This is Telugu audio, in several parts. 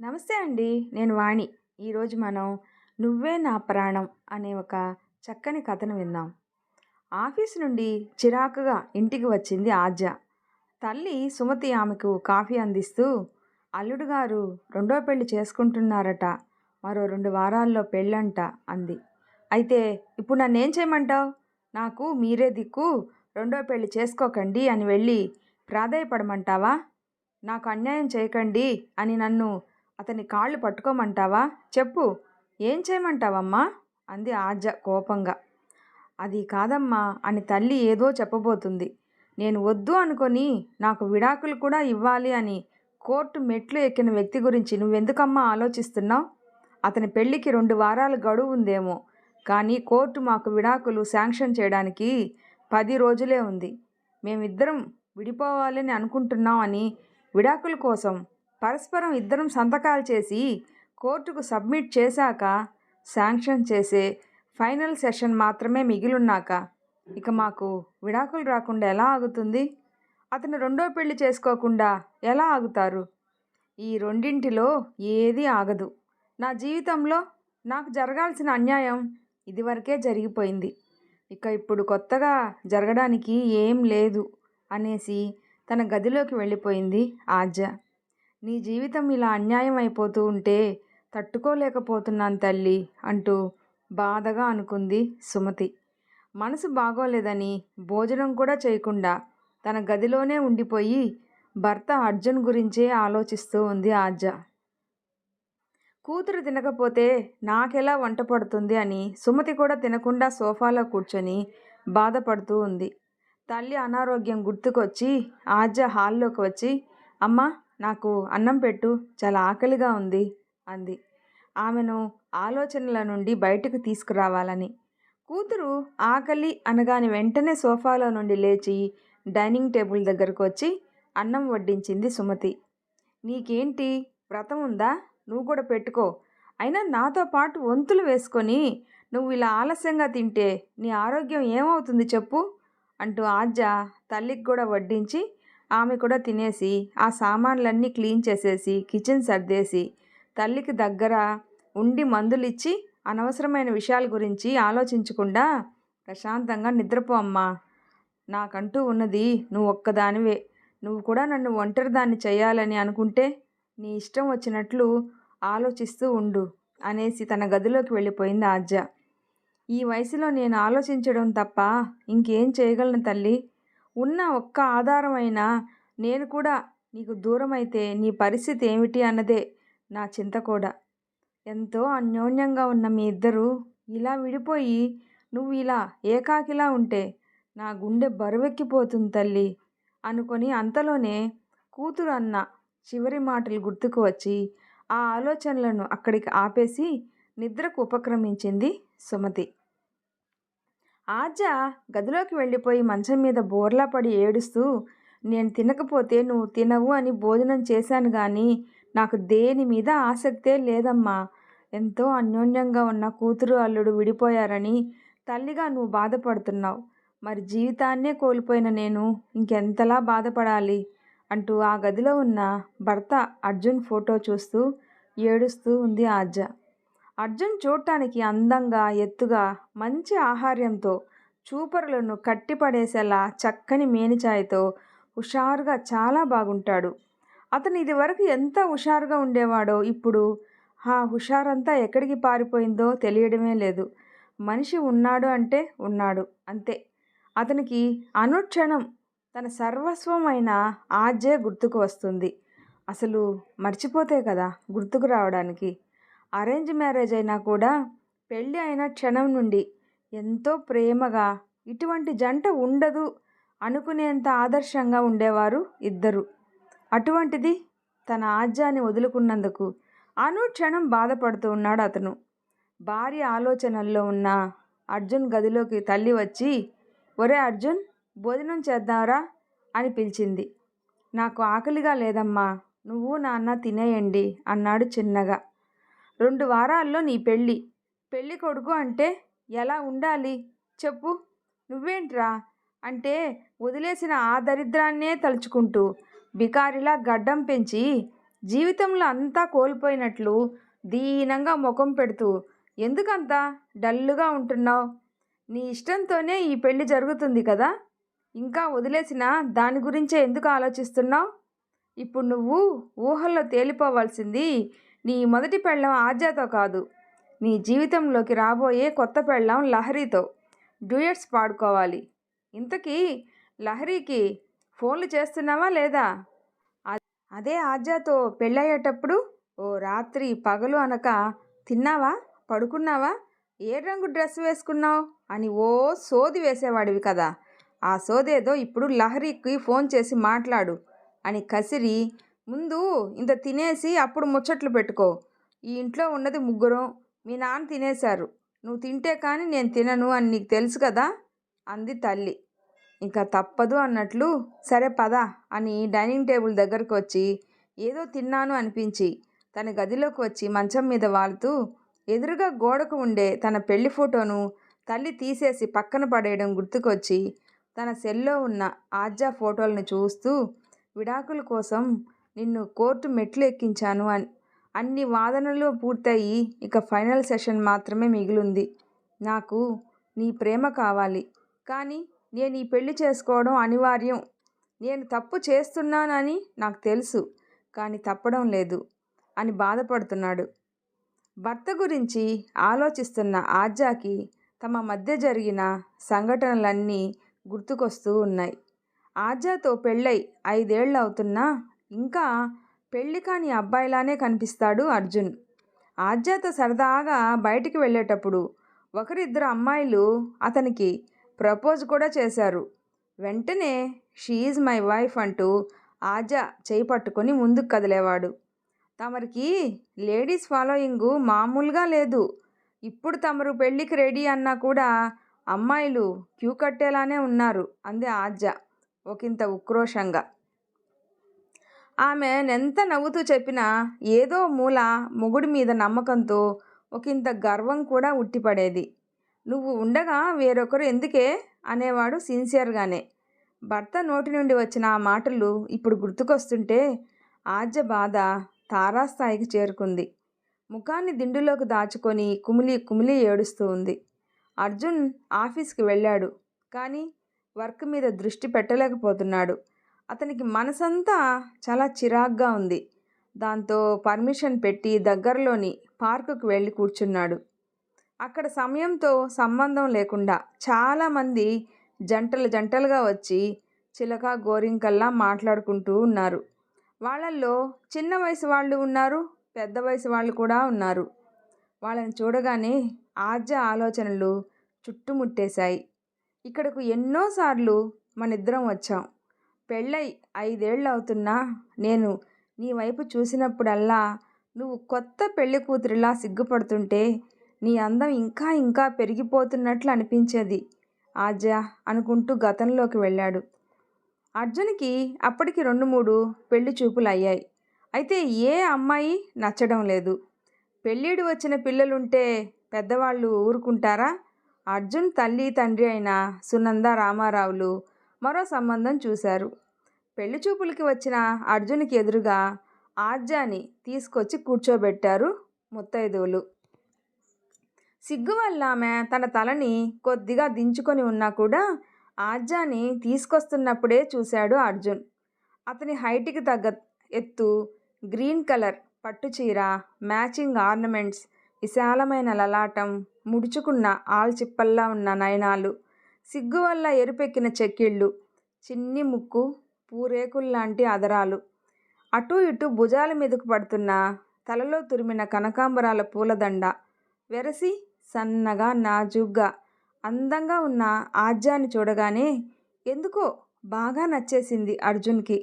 నమస్తే అండి. నేను వాణి. ఈరోజు మనం 'నువ్వే నా ప్రాణం' అనే ఒక చక్కని కథను విందాం. ఆఫీస్ నుండి చిరాకుగా ఇంటికి వచ్చింది ఆద్య. తల్లి సుమతి ఆమెకు కాఫీ అందిస్తూ, "అల్లుడు గారు రెండో పెళ్లి చేసుకుంటున్నారట. మరో 2 వారాల్లో పెళ్ళంట" అంది. "అయితే ఇప్పుడు నన్నేం చేయమంటావు? నాకు మీరే దిక్కు, రెండో పెళ్లి చేసుకోకండి అని వెళ్ళి ప్రాధేయపడమంటావా? నాకు అన్యాయం చేయకండి అని నన్ను అతని కాళ్ళు పట్టుకోమంటావా? చెప్పు, ఏం చేయమంటావమ్మా?" అంది ఆద్య కోపంగా. "అది కాదమ్మా" అని తల్లి ఏదో చెప్పబోతుంది. "నేను వద్దు అనుకొని నాకు విడాకులు కూడా ఇవ్వాలి అని కోర్టు మెట్లు ఎక్కిన వ్యక్తి గురించి నువ్వెందుకమ్మా ఆలోచిస్తున్నావు? అతని పెళ్ళికి 2 వారాల గడువు ఉందేమో, కానీ కోర్టు మాకు విడాకులు శాంక్షన్ చేయడానికి 10 రోజులే ఉంది. మేమిద్దరం విడిపోవాలని అనుకుంటున్నాం అని విడాకుల కోసం పరస్పరం ఇద్దరం సంతకాలు చేసి కోర్టుకు సబ్మిట్ చేశాక, శాంక్షన్ చేసే ఫైనల్ సెషన్ మాత్రమే మిగిలున్నాక ఇక మాకు విడాకులు రాకుండా ఎలా ఆగుతుంది? అతను రెండో పెళ్లి చేసుకోకుండా ఎలా ఆగుతారు? ఈ రెండింటిలో ఏదీ ఆగదు. నా జీవితంలో నాకు జరగాల్సిన అన్యాయం ఇదివరకే జరిగిపోయింది. ఇప్పుడు కొత్తగా జరగడానికి ఏం లేదు" అనేసి తన గదిలోకి వెళ్ళిపోయింది ఆద్య. "నీ జీవితం ఇలా అన్యాయం అయిపోతూ ఉంటే తట్టుకోలేకపోతున్నాను తల్లి" అంటూ బాధగా అనుకుంది సుమతి. మనసు బాగోలేదని భోజనం కూడా చేయకుండా తన గదిలోనే ఉండిపోయి భర్త అర్జున్ గురించే ఆలోచిస్తూ ఉంది ఆద్య. కూతురు తినకపోతే నాకెలా వంట పడుతుంది అని సుమతి కూడా తినకుండా సోఫాలో కూర్చొని బాధపడుతూ ఉంది. తల్లి అనారోగ్యం గుర్తుకొచ్చి ఆద్య హాల్లోకి వచ్చి, "అమ్మా, నాకు అన్నం పెట్టు, చాలా ఆకలిగా ఉంది" అంది. ఆమెను ఆలోచనల నుండి బయటకు తీసుకురావాలని. కూతురు ఆకలి అనగానే వెంటనే సోఫాలో నుండి లేచి డైనింగ్ టేబుల్ దగ్గరకు వచ్చి అన్నం వడ్డించింది సుమతి. "నీకేంటి, వ్రతం ఉందా? నువ్వు కూడా పెట్టుకో. అయినా నాతో పాటు వంతులు వేసుకొని నువ్వు ఇలా ఆలస్యంగా తింటే నీ ఆరోగ్యం ఏమవుతుంది చెప్పు" అంటూ ఆద్య తల్లికి కూడా వడ్డించి ఆమె కూడా తినేసి ఆ సామాన్లన్నీ క్లీన్ చేసేసి కిచెన్ సర్దేసి తల్లికి దగ్గర ఉండి మందులిచ్చి, "అనవసరమైన విషయాల గురించి ఆలోచించకుండా ప్రశాంతంగా నిద్రపో అమ్మా. నాకంటూ ఉన్నది నువ్వు ఒక్కదానివే. నువ్వు కూడా నన్ను ఒంటరిదాన్ని చేయాలని అనుకుంటే నీ ఇష్టం వచ్చినట్లు ఆలోచిస్తూ ఉండు" అనేసి తన గదిలోకి వెళ్ళిపోయింది ఆద్య. "ఈ వయసులో నేను ఆలోచించడం తప్ప ఇంకేం చేయగలను తల్లి? ఉన్న ఒక్క ఆధారం అయినా నేను కూడా నీకు దూరమైతే నీ పరిస్థితి ఏమిటి అన్నదే నా చింత కూడా. ఎంతో అన్యోన్యంగా ఉన్న మీ ఇద్దరూ ఇలా విడిపోయి నువ్వు ఇలా ఏకాకిలా ఉంటే నా గుండె బరువెక్కిపోతుంది తల్లి" అనుకొని అంతలోనే కూతురు అన్న చివరి మాటలు గుర్తుకు వచ్చి ఆ ఆలోచనలను అక్కడికి ఆపేసి నిద్రకు ఉపక్రమించింది సుమతి. ఆద్య గదిలోకి వెళ్ళిపోయి మంచం మీద బోర్లా పడి ఏడుస్తూ, "నేను తినకపోతే నువ్వు తినవు అని భోజనం చేశాను కానీ నాకు దేని మీద ఆసక్తే లేదమ్మా. ఎంతో అన్యోన్యంగా ఉన్న కూతురు అల్లుడు విడిపోయారని తల్లిగా నువ్వు బాధపడుతున్నావు. మరి జీవితాన్నే కోల్పోయిన నేను ఇంకెంతలా బాధపడాలి" అంటూ ఆ గదిలో ఉన్న భర్త అర్జున్ ఫోటో చూస్తూ ఏడుస్తూ ఉంది ఆద్య. అర్జున్ చూడటానికి అందంగా, ఎత్తుగా, మంచి ఆహార్యంతో, చూపరులను కట్టిపడేసేలా చక్కని మేనిఛాయతో హుషారుగా చాలా బాగుంటాడు. అతను ఇదివరకు ఎంత హుషారుగా ఉండేవాడో ఇప్పుడు ఆ హుషారంతా ఎక్కడికి పారిపోయిందో తెలియడమే లేదు. మనిషి ఉన్నాడు అంటే ఉన్నాడు, అంతే. అతనికి అనుక్షణం తన సర్వస్వం అయిన ఆద్యే గుర్తుకు వస్తుంది. అసలు మర్చిపోతే కదా గుర్తుకు రావడానికి. అరేంజ్ మ్యారేజ్ అయినా కూడా పెళ్ళి అయిన క్షణం నుండి ఎంతో ప్రేమగా ఇటువంటి జంట ఉండదు అనుకునేంత ఆదర్శంగా ఉండేవారు ఇద్దరు. అటువంటిది తన ఆద్యాన్ని వదులుకున్నందుకు అనుక్షణం బాధపడుతూ ఉన్నాడు అతను. భార్య ఆలోచనల్లో ఉన్న అర్జున్ గదిలోకి తల్లి వచ్చి, "ఒరే అర్జున్, భోజనం చేద్దాంరా" అని పిలిచింది. "నాకు ఆకలిగా లేదమ్మా, నువ్వు నాన్న తినేయండి" అన్నాడు చిన్నగా. "2 వారాల్లో నీ పెళ్ళి. పెళ్ళి కొడుకు అంటే ఎలా ఉండాలి చెప్పు? నువ్వేంట్రా అంటే వదిలేసిన ఆ దరిద్రాన్నే తలుచుకుంటూ బికారిలా గడ్డం పెంచి జీవితంలో అంతా కోల్పోయినట్లు దీనంగా ముఖం పెడుతూ ఎందుకంత డల్లుగా ఉంటున్నావు? నీ ఇష్టంతోనే ఈ పెళ్లి జరుగుతుంది కదా, ఇంకా వదిలేసిన దాని గురించే ఎందుకు ఆలోచిస్తున్నావు? ఇప్పుడు నువ్వు ఊహల్లో తేలిపోవాల్సింది నీ మొదటి పెళ్ళం ఆజ్యాతో కాదు, నీ జీవితంలోకి రాబోయే కొత్త పెళ్ళం లహరితో డ్యూయట్స్ పాడుకోవాలి. ఇంతకీ లహరికి ఫోన్లు చేస్తున్నావా లేదా? అదే ఆజ్యాతో పెళ్ళయ్యేటప్పుడు ఓ రాత్రి పగలు అనక తిన్నావా, పడుకున్నావా, ఏ రంగు డ్రెస్ వేసుకున్నావు అని ఓ సోది వేసేవాడివి కదా. ఆ సోదేదో ఇప్పుడు లహరికి ఫోన్ చేసి మాట్లాడు అని కసిరి, ముందు ఇంత తినేసి అప్పుడు ముచ్చట్లు పెట్టుకో. ఈ ఇంట్లో ఉన్నది ముగ్గురం, మీ నాన్న తినేశారు, నువ్వు తింటే కానీ నేను తినను అని నీకు తెలుసు కదా అంది తల్లి. ఇంకా తప్పదు అన్నట్లు సరే పద అని డైనింగ్ టేబుల్ దగ్గరకు వచ్చి ఏదో తిన్నాను అనిపించి తన గదిలోకి వచ్చి మంచం మీద వాలుతూ ఎదురుగా గోడకు ఉండే తన పెళ్లి ఫోటోను తల్లి తీసేసి పక్కన పడేయడం గుర్తుకొచ్చి తన సెల్లో ఉన్న ఆజ్జా ఫోటోలను చూస్తూ విడాకుల కోసం నిన్ను కోర్టు మెట్లు ఎక్కించాను అని అన్ని వాదనలు పూర్తయి ఇక ఫైనల్ సెషన్ మాత్రమే మిగిలింది. నాకు నీ ప్రేమ కావాలి, కానీ నేను ఈ పెళ్లి చేసుకోవడం అనివార్యం. నేను తప్పు చేస్తున్నానని నాకు తెలుసు, కానీ తప్పడం లేదు అని బాధపడుతున్నాడు. భర్త గురించి ఆలోచిస్తున్న ఆజ్జాకి తమ మధ్య జరిగిన సంఘటనలన్నీ గుర్తుకొస్తూ ఉన్నాయి. ఆజ్జాతో పెళ్ళై 5 ఏళ్ళు అవుతున్నా ఇంకా పెళ్లి కాని అబ్బాయిలానే కనిపిస్తాడు అర్జున్. ఆజ్జాతో సరదాగా బయటికి వెళ్ళేటప్పుడు ఒకరిద్దరు అమ్మాయిలు అతనికి ప్రపోజ్ కూడా చేశారు. వెంటనే షీ ఈజ్ మై వైఫ్ అంటూ ఆజ్జా చేయి పట్టుకొని ముందుకు కదిలేవాడు. తమరికి లేడీస్ ఫాలోయింగు మామూలుగా లేదు. ఇప్పుడు తమరు పెళ్ళికి రెడీ అన్నా కూడా అమ్మాయిలు క్యూ కట్టేలానే ఉన్నారు అంది ఆజ్జా ఒకంత ఉక్రోషంగా. ఆమె ఎంత నవ్వుతూ చెప్పినా ఏదో మూల మొగుడి మీద నమ్మకంతో ఒకంత గర్వం కూడా ఉట్టిపడేది. నువ్వు ఉండగా వేరొకరు ఎందుకే అనేవాడు సిన్సియర్గానే. భర్త నోటి నుండి వచ్చిన ఆ మాటలు ఇప్పుడు గుర్తుకొస్తుంటే ఆజ్జ బాధ తారాస్థాయికి చేరుకుంది. ముఖాన్ని దిండులోకి దాచుకొని కుమిలి కుమిలి ఏడుస్తూ ఉంది. అర్జున్ ఆఫీస్కి వెళ్ళాడు, కానీ వర్క్ మీద దృష్టి పెట్టలేకపోతున్నాడు. అతనికి మనసంతా చాలా చిరాగ్గా ఉంది. దాంతో పర్మిషన్ పెట్టి దగ్గరలోని పార్కుకు వెళ్ళి కూర్చున్నాడు. అక్కడ సమయంతో సంబంధం లేకుండా చాలామంది జంటలు జంటలుగా వచ్చి చిలక గోరింకల్లా మాట్లాడుకుంటూ ఉన్నారు. వాళ్ళల్లో చిన్న వయసు వాళ్ళు ఉన్నారు, పెద్ద వయసు వాళ్ళు కూడా ఉన్నారు. వాళ్ళని చూడగానే ఆజ్జ ఆలోచనలు చుట్టుముట్టేశాయి. ఇక్కడకు ఎన్నోసార్లు మనిద్దరం వచ్చాం. పెళ్ళై 5 ఏళ్ళు అవుతున్నా నేను నీ వైపు చూసినప్పుడల్లా నువ్వు కొత్త పెళ్లి కూతురిలా సిగ్గుపడుతుంటే నీ అందం ఇంకా ఇంకా పెరిగిపోతున్నట్లు అనిపించేది ఆజ్జా అనుకుంటూ గతంలోకి వెళ్ళాడు. అర్జున్కి అప్పటికి 2-3 పెళ్లి చూపులు అయ్యాయి. అయితే ఏ అమ్మాయి నచ్చడం లేదు. పెళ్ళిడు వచ్చిన పిల్లలుంటే పెద్దవాళ్ళు ఊరుకుంటారా? అర్జున్ తల్లి తండ్రి అయిన సునంద రామారావులు మరో సంబంధం చూశారు. పెళ్లి చూపులకి వచ్చిన అర్జున్కి ఎదురుగా ఆజ్జాని తీసుకొచ్చి కూర్చోబెట్టారు ముత్తైదువులు. సిగ్గు వల్ల ఆమె తన తలని కొద్దిగా దించుకొని ఉన్నా కూడా ఆజ్జాని తీసుకొస్తున్నప్పుడే చూశాడు అర్జున్. అతని హైట్కి తగ్గ ఎత్తు, గ్రీన్ కలర్ పట్టుచీర, మ్యాచింగ్ ఆర్నమెంట్స్, విశాలమైన లలాటం, ముడుచుకున్న ఆల్చిప్పల్లా ఉన్న నయనాలు, సిగ్గు వల్ల ఎరుపెక్కిన చెక్కిళ్ళు, చిన్ని ముక్కు, పూరేకుల్లాంటి అదరాలు, అటూ ఇటూ భుజాల మీదకు పడుతున్న తలలో తురిమిన కనకాంబరాల పూలదండ, వెరసి సన్నగా నాజూగ్గా అందంగా ఉన్న ఆజ్జాని చూడగానే ఎందుకో బాగా నచ్చేసింది అర్జున్కి.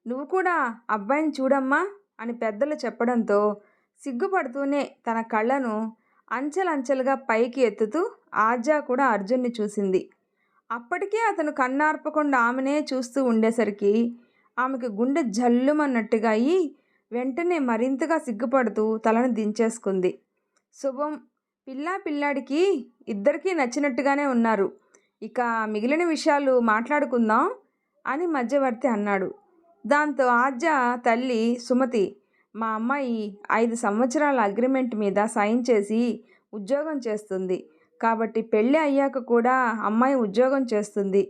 నువ్వు కూడా అబ్బాయిని చూడమ్మా అని పెద్దలు చెప్పడంతో సిగ్గుపడుతూనే తన కళ్ళను అంచెలంచెలుగా పైకి ఎత్తుతూ ఆజ్జా కూడా అర్జున్ని చూసింది. అప్పటికే అతను కన్నార్పకుండా ఆమెనే చూస్తూ ఉండేసరికి ఆమెకు గుండె జల్లుమన్నట్టుగా అయ్యి వెంటనే మరింతగా సిగ్గుపడుతూ తలను దించేసుకుంది. శుభం, పిల్లాడికి ఇద్దరికీ నచ్చినట్టుగానే ఉన్నారు, ఇక మిగిలిన విషయాలు మాట్లాడుకుందాం అని మధ్యవర్తి అన్నాడు. దాంతో ఆజ్జా తల్లి సుమతి మా అమ్మాయి 5 సంవత్సరాల అగ్రిమెంట్ మీద సైన్ చేసి ఉద్యోగం చేస్తుంది. కాబట్టి పెళ్ళి అయ్యాక కూడా అమ్మాయి ఉద్యోగం చేస్తుంది.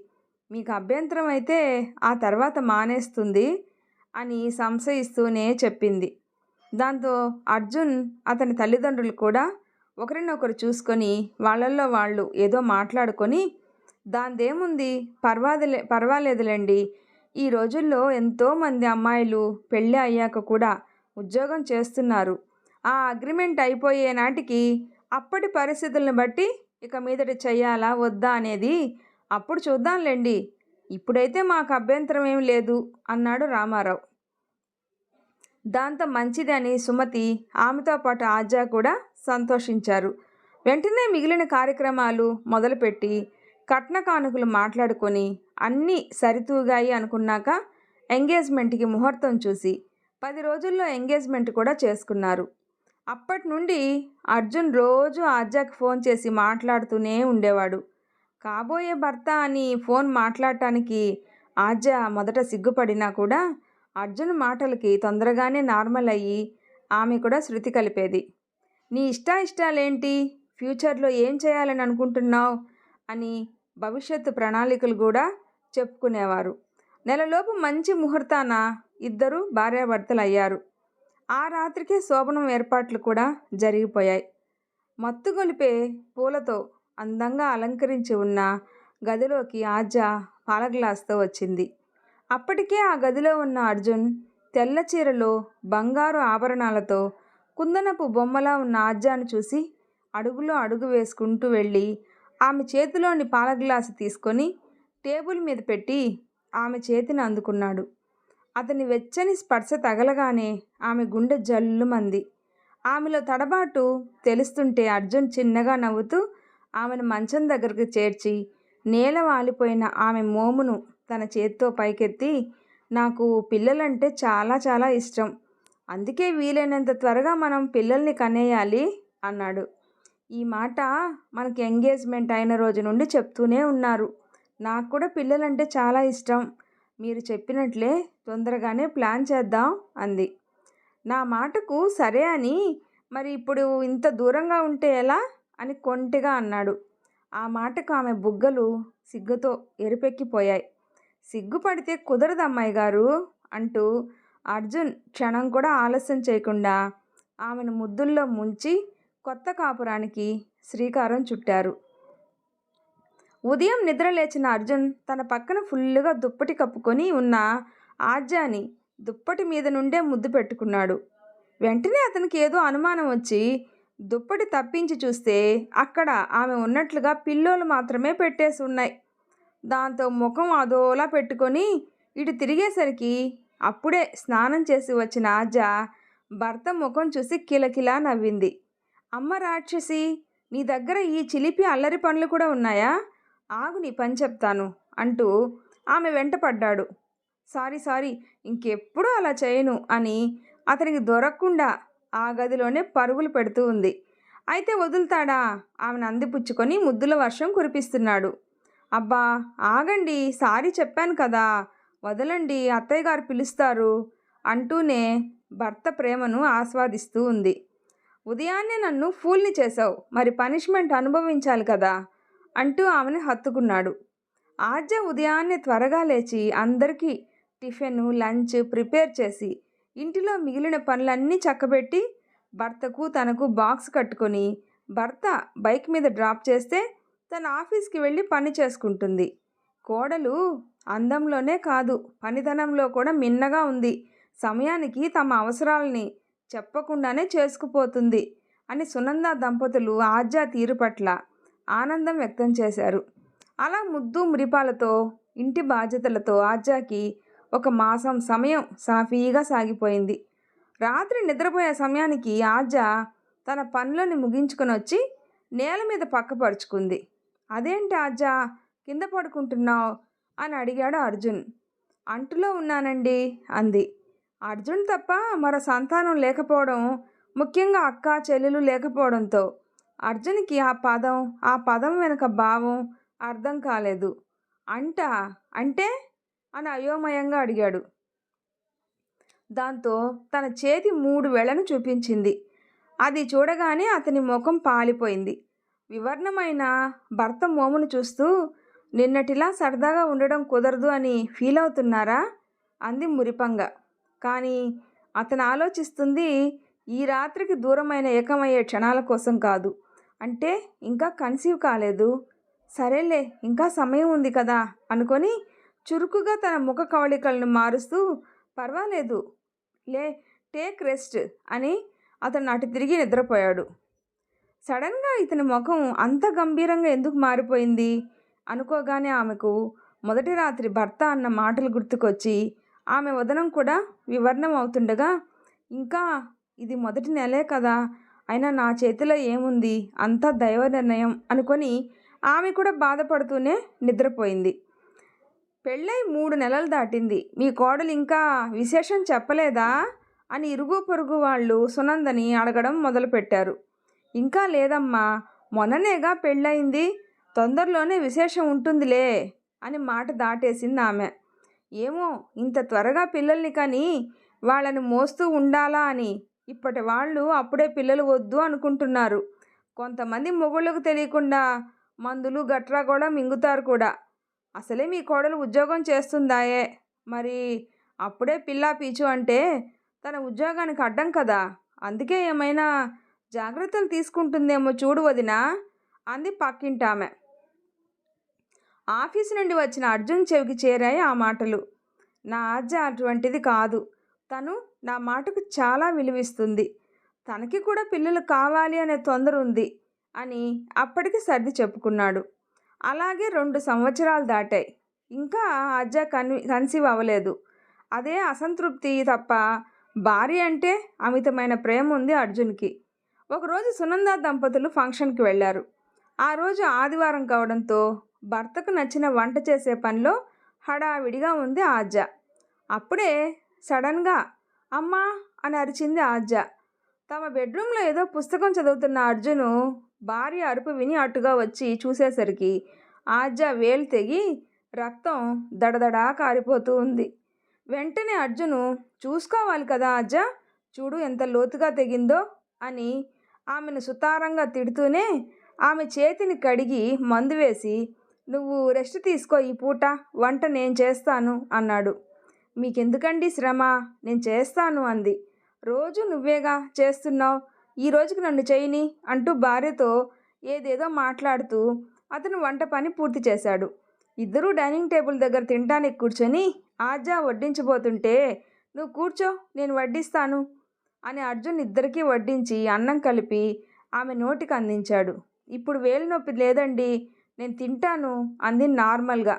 మీకు అభ్యంతరం అయితే ఆ తర్వాత మానేస్తుంది అని సంశయిస్తూనే చెప్పింది. దాంతో అర్జున్ అతని తల్లిదండ్రులు కూడా ఒకరినొకరు చూసుకొని వాళ్ళల్లో వాళ్ళు ఏదో మాట్లాడుకొని, దాందేముంది, పర్వాలేదులేండి, ఈ రోజుల్లో ఎంతోమంది అమ్మాయిలు పెళ్ళి అయ్యాక కూడా ఉద్యోగం చేస్తున్నారు. ఆ అగ్రిమెంట్ అయిపోయే నాటికి అప్పటి పరిస్థితులను బట్టి ఇక మీదట చెయ్యాలా వద్దా అనేది అప్పుడు చూద్దాంలేండి. ఇప్పుడైతే మాకు అభ్యంతరం ఏం లేదు అన్నాడు రామారావు. దాంతో మంచిది అని సుమతి, ఆమెతో పాటు ఆద్య కూడా సంతోషించారు. వెంటనే మిగిలిన కార్యక్రమాలు మొదలుపెట్టి కట్న కానుకలు మాట్లాడుకొని అన్నీ సరితూగాయి అనుకున్నాక ఎంగేజ్మెంట్కి ముహూర్తం చూసి 10 రోజుల్లో ఎంగేజ్మెంట్ కూడా చేసుకున్నారు. అప్పటి నుండి అర్జున్ రోజు ఆద్యకి ఫోన్ చేసి మాట్లాడుతూనే ఉండేవాడు. కాబోయే భర్త అని ఫోన్ మాట్లాడటానికి ఆద్య మొదట సిగ్గుపడినా కూడా అర్జున్ మాటలకి తొందరగానే నార్మల్ అయ్యి ఆమె కూడా శృతి కలిపేది. నీ ఇష్టాలేంటి, ఫ్యూచర్లో ఏం చేయాలని అనుకుంటున్నావు అని భవిష్యత్తు ప్రణాళికలు కూడా చెప్పుకునేవారు. నెలలోపు మంచి ముహూర్తాన ఇద్దరు భార్యాభర్తలు అయ్యారు. ఆ రాత్రికే శోభనం ఏర్పాట్లు కూడా జరిగిపోయాయి. మత్తుగొలిపే పూలతో అందంగా అలంకరించి ఉన్న గదిలోకి ఆద్య పాల గ్లాస్తో వచ్చింది. అప్పటికే ఆ గదిలో ఉన్న అర్జున్ తెల్ల చీరలో బంగారు ఆభరణాలతో కుందనపు బొమ్మలా ఉన్న ఆద్యను చూసి అడుగులో అడుగు వేసుకుంటూ వెళ్ళి ఆమె చేతిలోని పాల గ్లాసు తీసుకొని టేబుల్ మీద పెట్టి ఆమె చేతిని అందుకున్నాడు. అతని వెచ్చని స్పర్శ తగలగానే ఆమె గుండె జల్లుమంది. ఆమెలో తడబాటు తెలుస్తుంటే అర్జున్ చిన్నగా నవ్వుతూ ఆమెను మంచం దగ్గరకు చేర్చి నేల వాలిపోయిన ఆమె మోమును తన చేత్తో పైకెత్తి, నాకు పిల్లలంటే చాలా చాలా ఇష్టం, అందుకే వీలైనంత త్వరగా మనం పిల్లల్ని కనేయాలి అన్నాడు. ఈ మాట మనకి ఎంగేజ్మెంట్ అయిన రోజు నుండి చెప్తూనే ఉన్నారు. నాకు కూడా పిల్లలంటే చాలా ఇష్టం. మీరు చెప్పినట్లే తొందరగానే ప్లాన్ చేద్దాం అంది. నా మాటకు సరే అని, మరి ఇప్పుడు ఇంత దూరంగా ఉంటే ఎలా అని కొంటెగా అన్నాడు. ఆ మాటకు ఆమె బుగ్గలు సిగ్గుతో ఎరుపెక్కిపోయాయి. సిగ్గుపడితే కుదరదు అమ్మాయి గారు అంటూ అర్జున్ క్షణం కూడా ఆలస్యం చేయకుండా ఆమెను ముద్దుల్లో ముంచి కొత్త కాపురానికి శ్రీకారం చుట్టారు. ఉదయం నిద్ర లేచిన అర్జున్ తన పక్కన ఫుల్లుగా దుప్పటి కప్పుకొని ఉన్న ఆద్యాని దుప్పటి మీద నుండే ముద్దు పెట్టుకున్నాడు. వెంటనే అతనికి ఏదో అనుమానం వచ్చి దుప్పటి తప్పించి చూస్తే అక్కడ ఆమె ఉన్నట్లుగా పిల్లోలు మాత్రమే పెట్టేసి ఉన్నాయి. దాంతో ముఖం అదోలా పెట్టుకొని ఇటు తిరిగేసరికి అప్పుడే స్నానం చేసి వచ్చిన ఆద్య భర్త ముఖం చూసి కిలకిలా నవ్వింది. అమ్మ రాక్షసి, నీ దగ్గర ఈ చిలిపి అల్లరి పనులు కూడా ఉన్నాయా? ఆగు, నీ పని చెప్తాను అంటూ ఆమె వెంట పడ్డాడు. సారీ, ఇంకెప్పుడు అలా చేయను అని అతనికి దొరకకుండా ఆ గదిలోనే పరుగులు పెడుతూ ఉంది. అయితే వదులుతాడా? ఆమెను అందిపుచ్చుకొని ముద్దుల వర్షం కురిపిస్తున్నాడు. అబ్బా ఆగండి, సారీ చెప్పాను కదా, వదలండి, అత్తయ్య గారు పిలుస్తారు అంటూనే భర్త ప్రేమను ఆస్వాదిస్తూ ఉంది. ఉదయాన్నే నన్ను ఫూల్ని చేసావు, మరి పనిష్మెంట్ అనుభవించాలి కదా అంటూ ఆమెను హత్తుకున్నాడు. ఆద్య ఉదయాన్నే త్వరగా లేచి అందరికీ టిఫిన్, లంచ్ ప్రిపేర్ చేసి ఇంటిలో మిగిలిన పనులన్నీ చక్కబెట్టి భర్తకు తనకు బాక్స్ కట్టుకొని భర్త బైక్ మీద డ్రాప్ చేస్తే తన ఆఫీస్కి వెళ్ళి పని చేసుకుంటుంది. కోడలు అందంలోనే కాదు, పనితనంలో కూడా మిన్నగా ఉంది. సమయానికి తమ అవసరాలని చెప్పకుండానే చేసుకుపోతుంది అని సునంద దంపతులు ఆద్య తీరు పట్ల ఆనందం వ్యక్తం చేశారు. అలా ముద్దు మురిపాలతో ఇంటి బాధ్యతలతో ఆద్యకి 1 మాసం సమయం సాఫీగా సాగిపోయింది. రాత్రి నిద్రపోయే సమయానికి ఆద్య తన పనులను ముగించుకొని వచ్చి నేల మీద పక్కపరుచుకుంది. అదేంటి ఆద్య, కింద పడుకుంటున్నావు అని అడిగాడు అర్జున్. అంటులో ఉన్నానండి అంది. అర్జున్ తప్ప మరో సంతానం లేకపోవడం, ముఖ్యంగా అక్క చెల్లెలు లేకపోవడంతో అర్జున్కి ఆ పదం వెనుక భావం అర్థం కాలేదు. అంటే అని అయోమయంగా అడిగాడు. దాంతో తన చేతి 3 వేళ్లను చూపించింది. అది చూడగానే అతని ముఖం పాలిపోయింది. వివర్ణమైన భర్త మోమును చూస్తూ, నిన్నటిలా సరదాగా ఉండడం కుదరదు అని ఫీల్ అవుతున్నారా అంది మురిపంగా. కానీ అతను ఆలోచిస్తుంది ఈ రాత్రికి దూరమైన ఏకమయ్యే క్షణాల కోసం కాదు. అంటే ఇంకా కన్సీవ్ కాలేదు. సరేలే ఇంకా సమయం ఉంది కదా అనుకొని చురుకుగా తన ముఖ కవళికలను మారుస్తూ, పర్వాలేదు లే, టేక్ రెస్ట్ అని అతను అటు తిరిగి నిద్రపోయాడు. సడన్గా ఇతని ముఖం అంత గంభీరంగా ఎందుకు మారిపోయింది అనుకోగానే ఆమెకు మొదటి రాత్రి భర్త అన్న మాటలు గుర్తుకొచ్చి ఆమె వదనం కూడా వివర్ణం అవుతుండగా, ఇంకా ఇది మొదటి నెలే కదా, అయినా నా చేతిలో ఏముంది, అంతా దైవ నిర్ణయం అనుకొని ఆమె కూడా బాధపడుతూనే నిద్రపోయింది. పెళ్ళై 3 నెలలు దాటింది. మీ కోడలు ఇంకా విశేషం చెప్పలేదా అని ఇరుగు పొరుగు వాళ్ళు సునందని అడగడం మొదలుపెట్టారు. ఇంకా లేదమ్మా, మొన్ననేగా పెళ్ళయింది, తొందరలోనే విశేషం ఉంటుందిలే అని మాట దాటేసింది ఆమె. ఏమో ఇంత త్వరగా పిల్లల్ని కని వాళ్ళని మోస్తూ ఉండాలా అని ఇప్పటి వాళ్ళు అప్పుడే పిల్లలు వద్దు అనుకుంటున్నారు. కొంతమంది మొగుళ్ళకు తెలియకుండా మందులు గట్రా కూడా మింగుతారు కూడా. అసలే మీ కోడలు ఉద్యోగం చేస్తుందాయే, మరి అప్పుడే పిల్లా పీచు అంటే తన ఉద్యోగానికి అడ్డం కదా, అందుకే ఏమైనా జాగ్రత్తలు తీసుకుంటుందేమో చూడు వదినా అంది పక్కింటామె. ఆఫీసు నుండి వచ్చిన అర్జున్ చెవికి చేరాయి ఆ మాటలు. నా ఆజ్య అటువంటిది కాదు, తను నా మాటకు చాలా విలువిస్తుంది, తనకి కూడా పిల్లలు కావాలి అనే తొందర ఉంది అని అప్పటికి సర్ది చెప్పుకున్నాడు. అలాగే 2 సంవత్సరాలు దాటాయి. ఇంకా ఆజ్య కన్సీవ్ అవ్వలేదు. అదే అసంతృప్తి తప్ప భార్య అంటే అమితమైన ప్రేమ ఉంది అర్జున్కి. ఒకరోజు సునంద దంపతులు ఫంక్షన్కి వెళ్ళారు. ఆ రోజు ఆదివారం కావడంతో భర్తకు నచ్చిన వంట చేసే పనిలో హడావిడిగా ఉంది ఆజ్య. అప్పుడే సడన్గా అమ్మా అని అరిచింది ఆజ్య. తమ బెడ్రూమ్లో ఏదో పుస్తకం చదువుతున్న అర్జును భార్య అరుపు విని అటుగా వచ్చి చూసేసరికి ఆజ్య వేలు తెగి రక్తం దడదడా కారిపోతూ ఉంది. వెంటనే అర్జును, చూసుకోవాలి కదా ఆజ్య, చూడు ఎంత లోతుగా తెగిందో అని ఆమెను సుతారంగా తిడుతూనే ఆమె చేతిని కడిగి మందు వేసి, నువ్వు రెస్ట్ తీసుకో, ఈ పూట వంట నేను చేస్తాను అన్నాడు. మీకెందుకండి శ్రమ, నేను చేస్తాను అంది. రోజు నువ్వేగా చేస్తున్నావు, ఈ రోజుకి నన్ను చేయని అంటూ భార్యతో ఏదేదో మాట్లాడుతూ అతను వంట పని పూర్తి చేశాడు. ఇద్దరూ డైనింగ్ టేబుల్ దగ్గర తినడానికి కూర్చొని ఆజ్య వడ్డించబోతుంటే, నువ్వు కూర్చో నేను వడ్డిస్తాను అని అర్జున్ ఇద్దరికీ వడ్డించి అన్నం కలిపి ఆమె నోటికి అందించాడు. ఇప్పుడు వేలు నొప్పి లేదండి, నేను తింటాను అంది నార్మల్గా.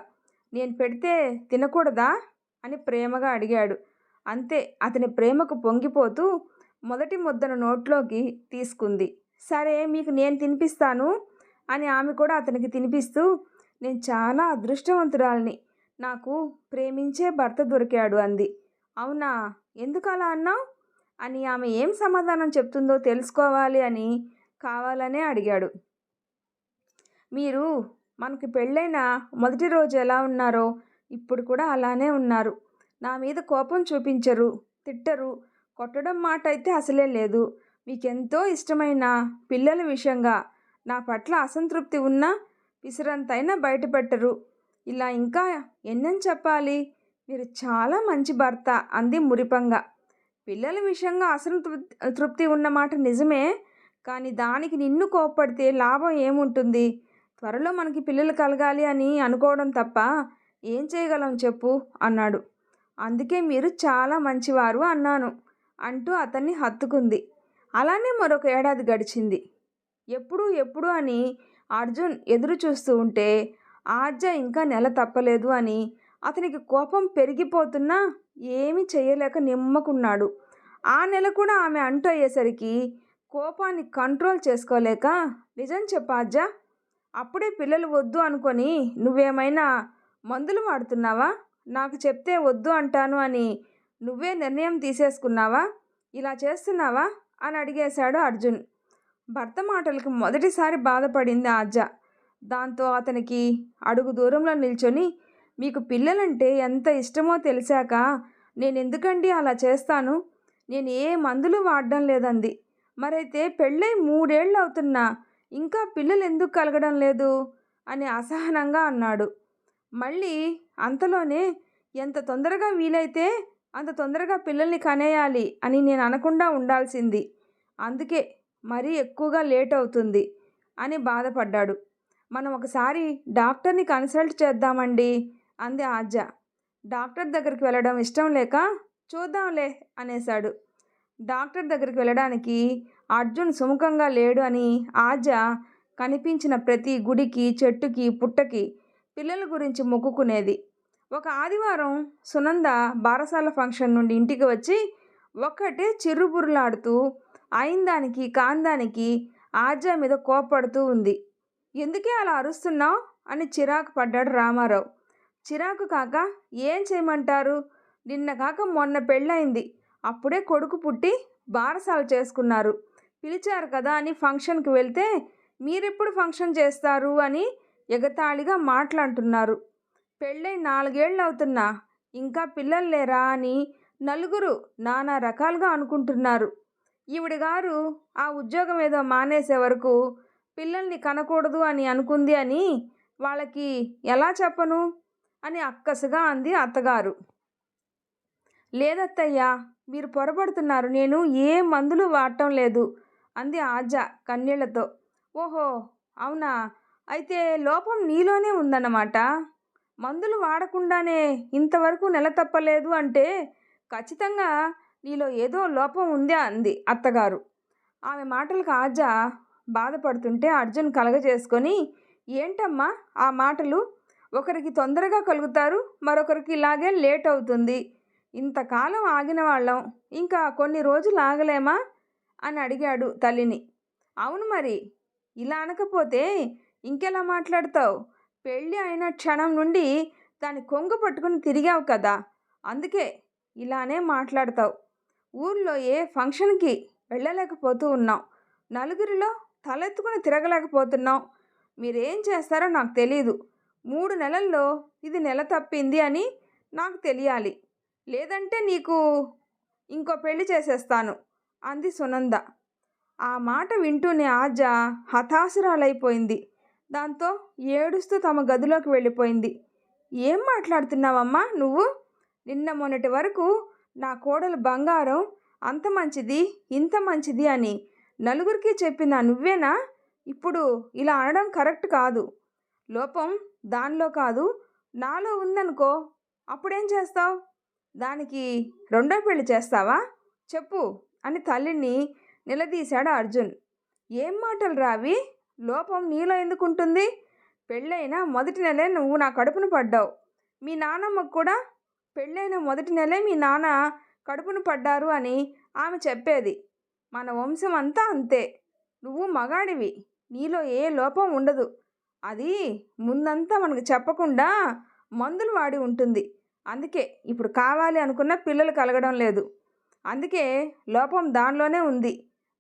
నేను పెడితే తినకూడదా అని ప్రేమగా అడిగాడు. అంతే, అతని ప్రేమకు పొంగిపోతూ మొదటి ముద్దను నోట్లోకి తీసుకుంది. సరే మీకు నేను తినిపిస్తాను అని ఆమె కూడా అతనికి తినిపిస్తూ, నేను చాలా అదృష్టవంతురాలిని, నాకు ప్రేమించే భర్త దొరికాడు అంది. అవునా, ఎందుకు అలా అన్నావు అని ఆమె ఏం సమాధానం చెప్తుందో తెలుసుకోవాలి అని కావాలనే అడిగాడు. మీరు మనకి పెళ్ళైన మొదటి రోజు ఎలా ఉన్నారో ఇప్పుడు కూడా అలానే ఉన్నారు. నా మీద కోపం చూపించరు, తిట్టరు, కొట్టడం మాట అయితే అసలే లేదు. మీకెంతో ఇష్టమైన పిల్లల విషయంగా నా పట్ల అసంతృప్తి ఉన్నా పిసరంతైనా బయటపెట్టరు. ఇలా ఇంకా ఎన్నని చెప్పాలి, మీరు చాలా మంచి భర్త అంది మురిపంగా. పిల్లల విషయంగా అసంతృప్తి ఉన్నమాట నిజమే, కానీ దానికి నిన్ను కోప్పడితే లాభం ఏముంటుంది? త్వరలో మనకి పిల్లలు కలగాలి అని అనుకోవడం తప్ప ఏం చేయగలం చెప్పు అన్నాడు. అందుకే మీరు చాలా మంచివారు అన్నాను అంటూ అతన్ని హత్తుకుంది. అలానే మరొక ఏడాది గడిచింది. ఎప్పుడు అని అర్జున్ ఎదురు చూస్తూ ఉంటే ఆజ్య ఇంకా నెల తప్పలేదు అని అతనికి కోపం పెరిగిపోతున్నా ఏమీ చేయలేక నిమ్మకున్నాడు. ఆ నెల కూడా ఆమె అంటూ అయ్యేసరికి కోపాన్ని కంట్రోల్ చేసుకోలేక, నిజం చెప్పు ఆజ్య, అప్పుడే పిల్లలు వద్దు అనుకొని నువ్వేమైనా మందులు వాడుతున్నావా? నాకు చెప్తే వద్దు అంటాను అని నువ్వే నిర్ణయం తీసేసుకున్నావా? ఇలా చేస్తున్నావా అని అడిగేశాడు అర్జున్. భర్త మాటలకు మొదటిసారి బాధపడింది ఆజ్య. దాంతో అతనికి అడుగు దూరంలో నిల్చొని, మీకు పిల్లలంటే ఎంత ఇష్టమో తెలిసాక నేనెందుకండి అలా చేస్తాను? నేను ఏ మందులు వాడడం లేదంది. మరైతే పెళ్ళై 3 ఏళ్ళు అవుతున్నా ఇంకా పిల్లలు ఎందుకు కలగడం లేదు అని అసహనంగా అన్నాడు. మళ్ళీ అంతలోనే ఎంత తొందరగా వీలైతే అంత తొందరగా పిల్లల్ని కనేయాలి అని నేను అనకుండా ఉండాల్సింది. అందుకే మరీ ఎక్కువగా లేట్ అవుతుంది అని బాధపడ్డాడు. మనం ఒకసారి డాక్టర్ని కన్సల్ట్ చేద్దామండి అంది ఆద్య. డాక్టర్ దగ్గరికి వెళ్ళడం ఇష్టం లేక చూద్దాంలే అనేశాడు. డాక్టర్ దగ్గరికి వెళ్ళడానికి అర్జున్ సుముఖంగా లేడు అని ఆద్య కనిపించిన ప్రతి గుడికి, చెట్టుకి, పుట్టకి పిల్లల గురించి మొక్కుకునేది. ఒక ఆదివారం సునంద బారసాల ఫంక్షన్ నుండి ఇంటికి వచ్చి ఒక్కటే చిర్రుబుర్రులాడుతూ అయిందానికి కాందానికి ఆద్య మీద కోప్పడుతూ ఉంది. ఎందుకే అలా అరుస్తున్నావు అని చిరాకు పడ్డాడు రామారావు. చిరాకు కాక ఏం చేయమంటారు? నిన్న కాక మొన్న పెళ్ళయింది. అప్పుడే కొడుకు పుట్టి బారసాలు చేసుకున్నారు. పిలిచారు కదా అని ఫంక్షన్కి వెళ్తే మీరెప్పుడు ఫంక్షన్ చేస్తారు అని ఎగతాళిగా మాట్లాడుతున్నారు. పెళ్ళై 4 ఏళ్ళు అవుతున్నా ఇంకా పిల్లలు లేరా అని నలుగురు నానా రకాలుగా అనుకుంటున్నారు. ఈవిడ గారు ఆ ఉద్యోగం ఏదో మానేసే వరకు పిల్లల్ని కనకూడదు అని అనుకుంది అని వాళ్ళకి ఎలా చెప్పను అని అక్కసుగా అంది అత్తగారు. లేదత్తయ్యా, మీరు పొరపడుతున్నారు. నేను ఏ మందులు వాడటం లేదు అంది ఆద్య కన్నీళ్లతో. ఓహో, అవునా? అయితే లోపం నీలోనే ఉందన్నమాట. మందులు వాడకుండానే ఇంతవరకు నెల తప్పలేదు అంటే ఖచ్చితంగా నీలో ఏదో లోపం ఉందే అంది అత్తగారు. ఆమె మాటలకు ఆద్య బాధపడుతుంటే అర్జున్ కలగజేసుకొని, ఏంటమ్మా ఆ మాటలు? ఒకరికి తొందరగా కలుగుతారు, మరొకరికి ఇలాగే లేట్ అవుతుంది. ఇంతకాలం ఆగిన వాళ్ళం ఇంకా కొన్ని రోజులు ఆగలేమా అని అడిగాడు తల్లిని. అవును మరి, ఇలా అనకపోతే ఇంకెలా మాట్లాడతావు? పెళ్ళి అయిన క్షణం నుండి దాన్ని కొంగు పట్టుకుని తిరిగావు కదా, అందుకే ఇలానే మాట్లాడతావు. ఊర్లో ఏ ఫంక్షన్కి వెళ్ళలేకపోతూ ఉన్నాం, నలుగురిలో తలెత్తుకుని తిరగలేకపోతున్నాం. మీరేం చేస్తారో నాకు తెలీదు. 3 నెలల్లో ఇది నెల తప్పింది అని నాకు తెలియాలి, లేదంటే నీకు ఇంకో పెళ్లి చేసేస్తాను అంది సునంద. ఆ మాట వింటూనే ఆద్య హతాశురాలైపోయింది. దాంతో ఏడుస్తూ తమ గదిలోకి వెళ్ళిపోయింది. ఏం మాట్లాడుతున్నావమ్మా నువ్వు? నిన్న మొన్నటి వరకు నా కోడలు బంగారం, అంత మంచిది ఇంత మంచిది అని నలుగురికి చెప్పిన నువ్వేనా ఇప్పుడు ఇలా అనడం కరెక్ట్ కాదు. లోపం దానిలో కాదు నాలో ఉందనుకో, అప్పుడేం చేస్తావు? దానికి రెండో పెళ్లి చేస్తావా చెప్పు అని తల్లిని నిలదీశాడు అర్జున్. ఏం మాటలు రావి? లోపం నీలో ఎందుకుంటుంది? పెళ్ళైన మొదటి నెలే నువ్వు నా కడుపును పడ్డావు. మీ నాన్నమ్మకు కూడా పెళ్ళైన మొదటి నెలే మీ నాన్న కడుపును పడ్డారు అని ఆమె చెప్పేది. మన వంశం అంతా అంతే. నువ్వు మగాడివి, నీలో ఏ లోపం ఉండదు. అది ముందంతా మనకు చెప్పకుండా మందులు వాడి ఉంటుంది. అందుకే ఇప్పుడు కావాలి అనుకున్న పిల్లలు కలగడం లేదు. అందుకే లోపం దానిలోనే ఉంది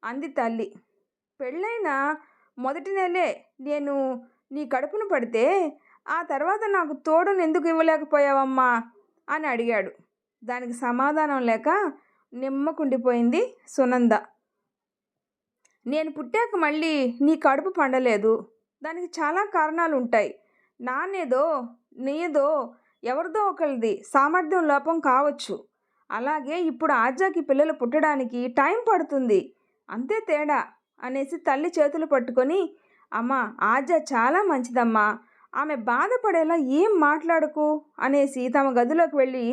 అంది తల్లి. పెళ్ళైన మొదటి నెలే నేను నీ కడుపును పడితే ఆ తర్వాత నాకు తోడును ఎందుకు ఇవ్వలేకపోయావమ్మా అని అడిగాడు. దానికి సమాధానం లేక నిమ్మకుండిపోయింది సునంద. నేను పుట్టాక మళ్ళీ నీ కడుపు పండలేదు. దానికి చాలా కారణాలు ఉంటాయి. నానేదో నీదో ఎవరిదో ఒకరిది సామర్థ్యం లోపం కావచ్చు. అలాగే ఇప్పుడు ఆద్యకి పిల్లలు పుట్టడానికి టైం పడుతుంది, అంతే తేడా అనేసి తల్లి చేతులు పట్టుకొని, అమ్మా ఆద్య చాలా మంచిదమ్మా, ఆమె బాధపడేలా ఏం మాట్లాడకు అనేసి తమ గదిలోకి వెళ్ళి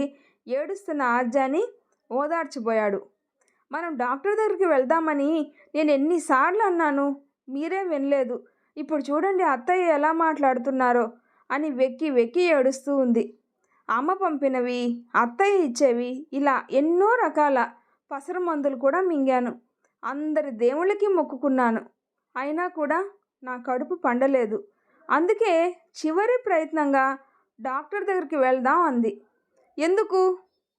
ఏడుస్తున్న ఆద్యాని ఓదార్చిపోయాడు. మనం డాక్టర్ దగ్గరికి వెళ్దామని నేను ఎన్నిసార్లు అన్నాను, మీరే వినలేదు. ఇప్పుడు చూడండి అత్తయ్య ఎలా మాట్లాడుతున్నారో అని వెక్కి వెక్కి ఏడుస్తూ ఉంది. అమ్మ పంపినవి, అత్తయ్య ఇచ్చేవి, ఇలా ఎన్నో రకాల పసరు మందులు కూడా మింగాను. అందరి దేవుళ్ళకి మొక్కుకున్నాను, అయినా కూడా నా కడుపు పండలేదు. అందుకే చివరి ప్రయత్నంగా డాక్టర్ దగ్గరికి వెళ్దాం అంది. ఎందుకు?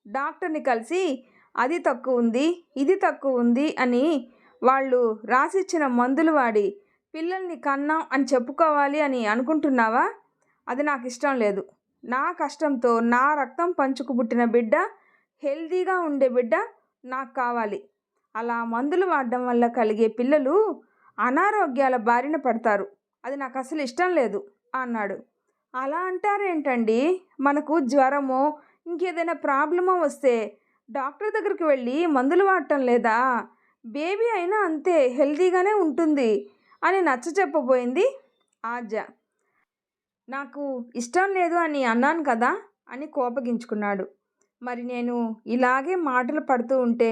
డాక్టర్ని కలిసి అది తక్కువ ఉంది, ఇది తక్కువ ఉంది అని వాళ్ళు రాసిచ్చిన మందులు వాడి పిల్లల్ని కన్నాం అని చెప్పుకోవాలి అని అనుకుంటున్నావా? అది నాకు ఇష్టం లేదు. నా కష్టంతో నా రక్తం పంచుకు పుట్టిన బిడ్డ హెల్తీగా ఉండే బిడ్డ నాకు కావాలి. అలా మందులు వాడడం వల్ల కలిగే పిల్లలు అనారోగ్యాల బారిన పడతారు. అది నాకు అసలు ఇష్టం లేదు అన్నాడు. అలా అంటారేంటండి? మనకు జ్వరమో ఇంకేదైనా ప్రాబ్లమో వస్తే డాక్టర్ దగ్గరికి వెళ్ళి మందులు వాడటం లేదా? బేబీ అయినా అంతే హెల్తీగానే ఉంటుంది అని నచ్చ చెప్పబోయింది ఆద్య. నాకు ఇష్టం లేదు అని అన్నాను కదా అని కోపగించుకున్నాడు. మరి నేను ఇలాగే మాటలు పడుతూ ఉంటే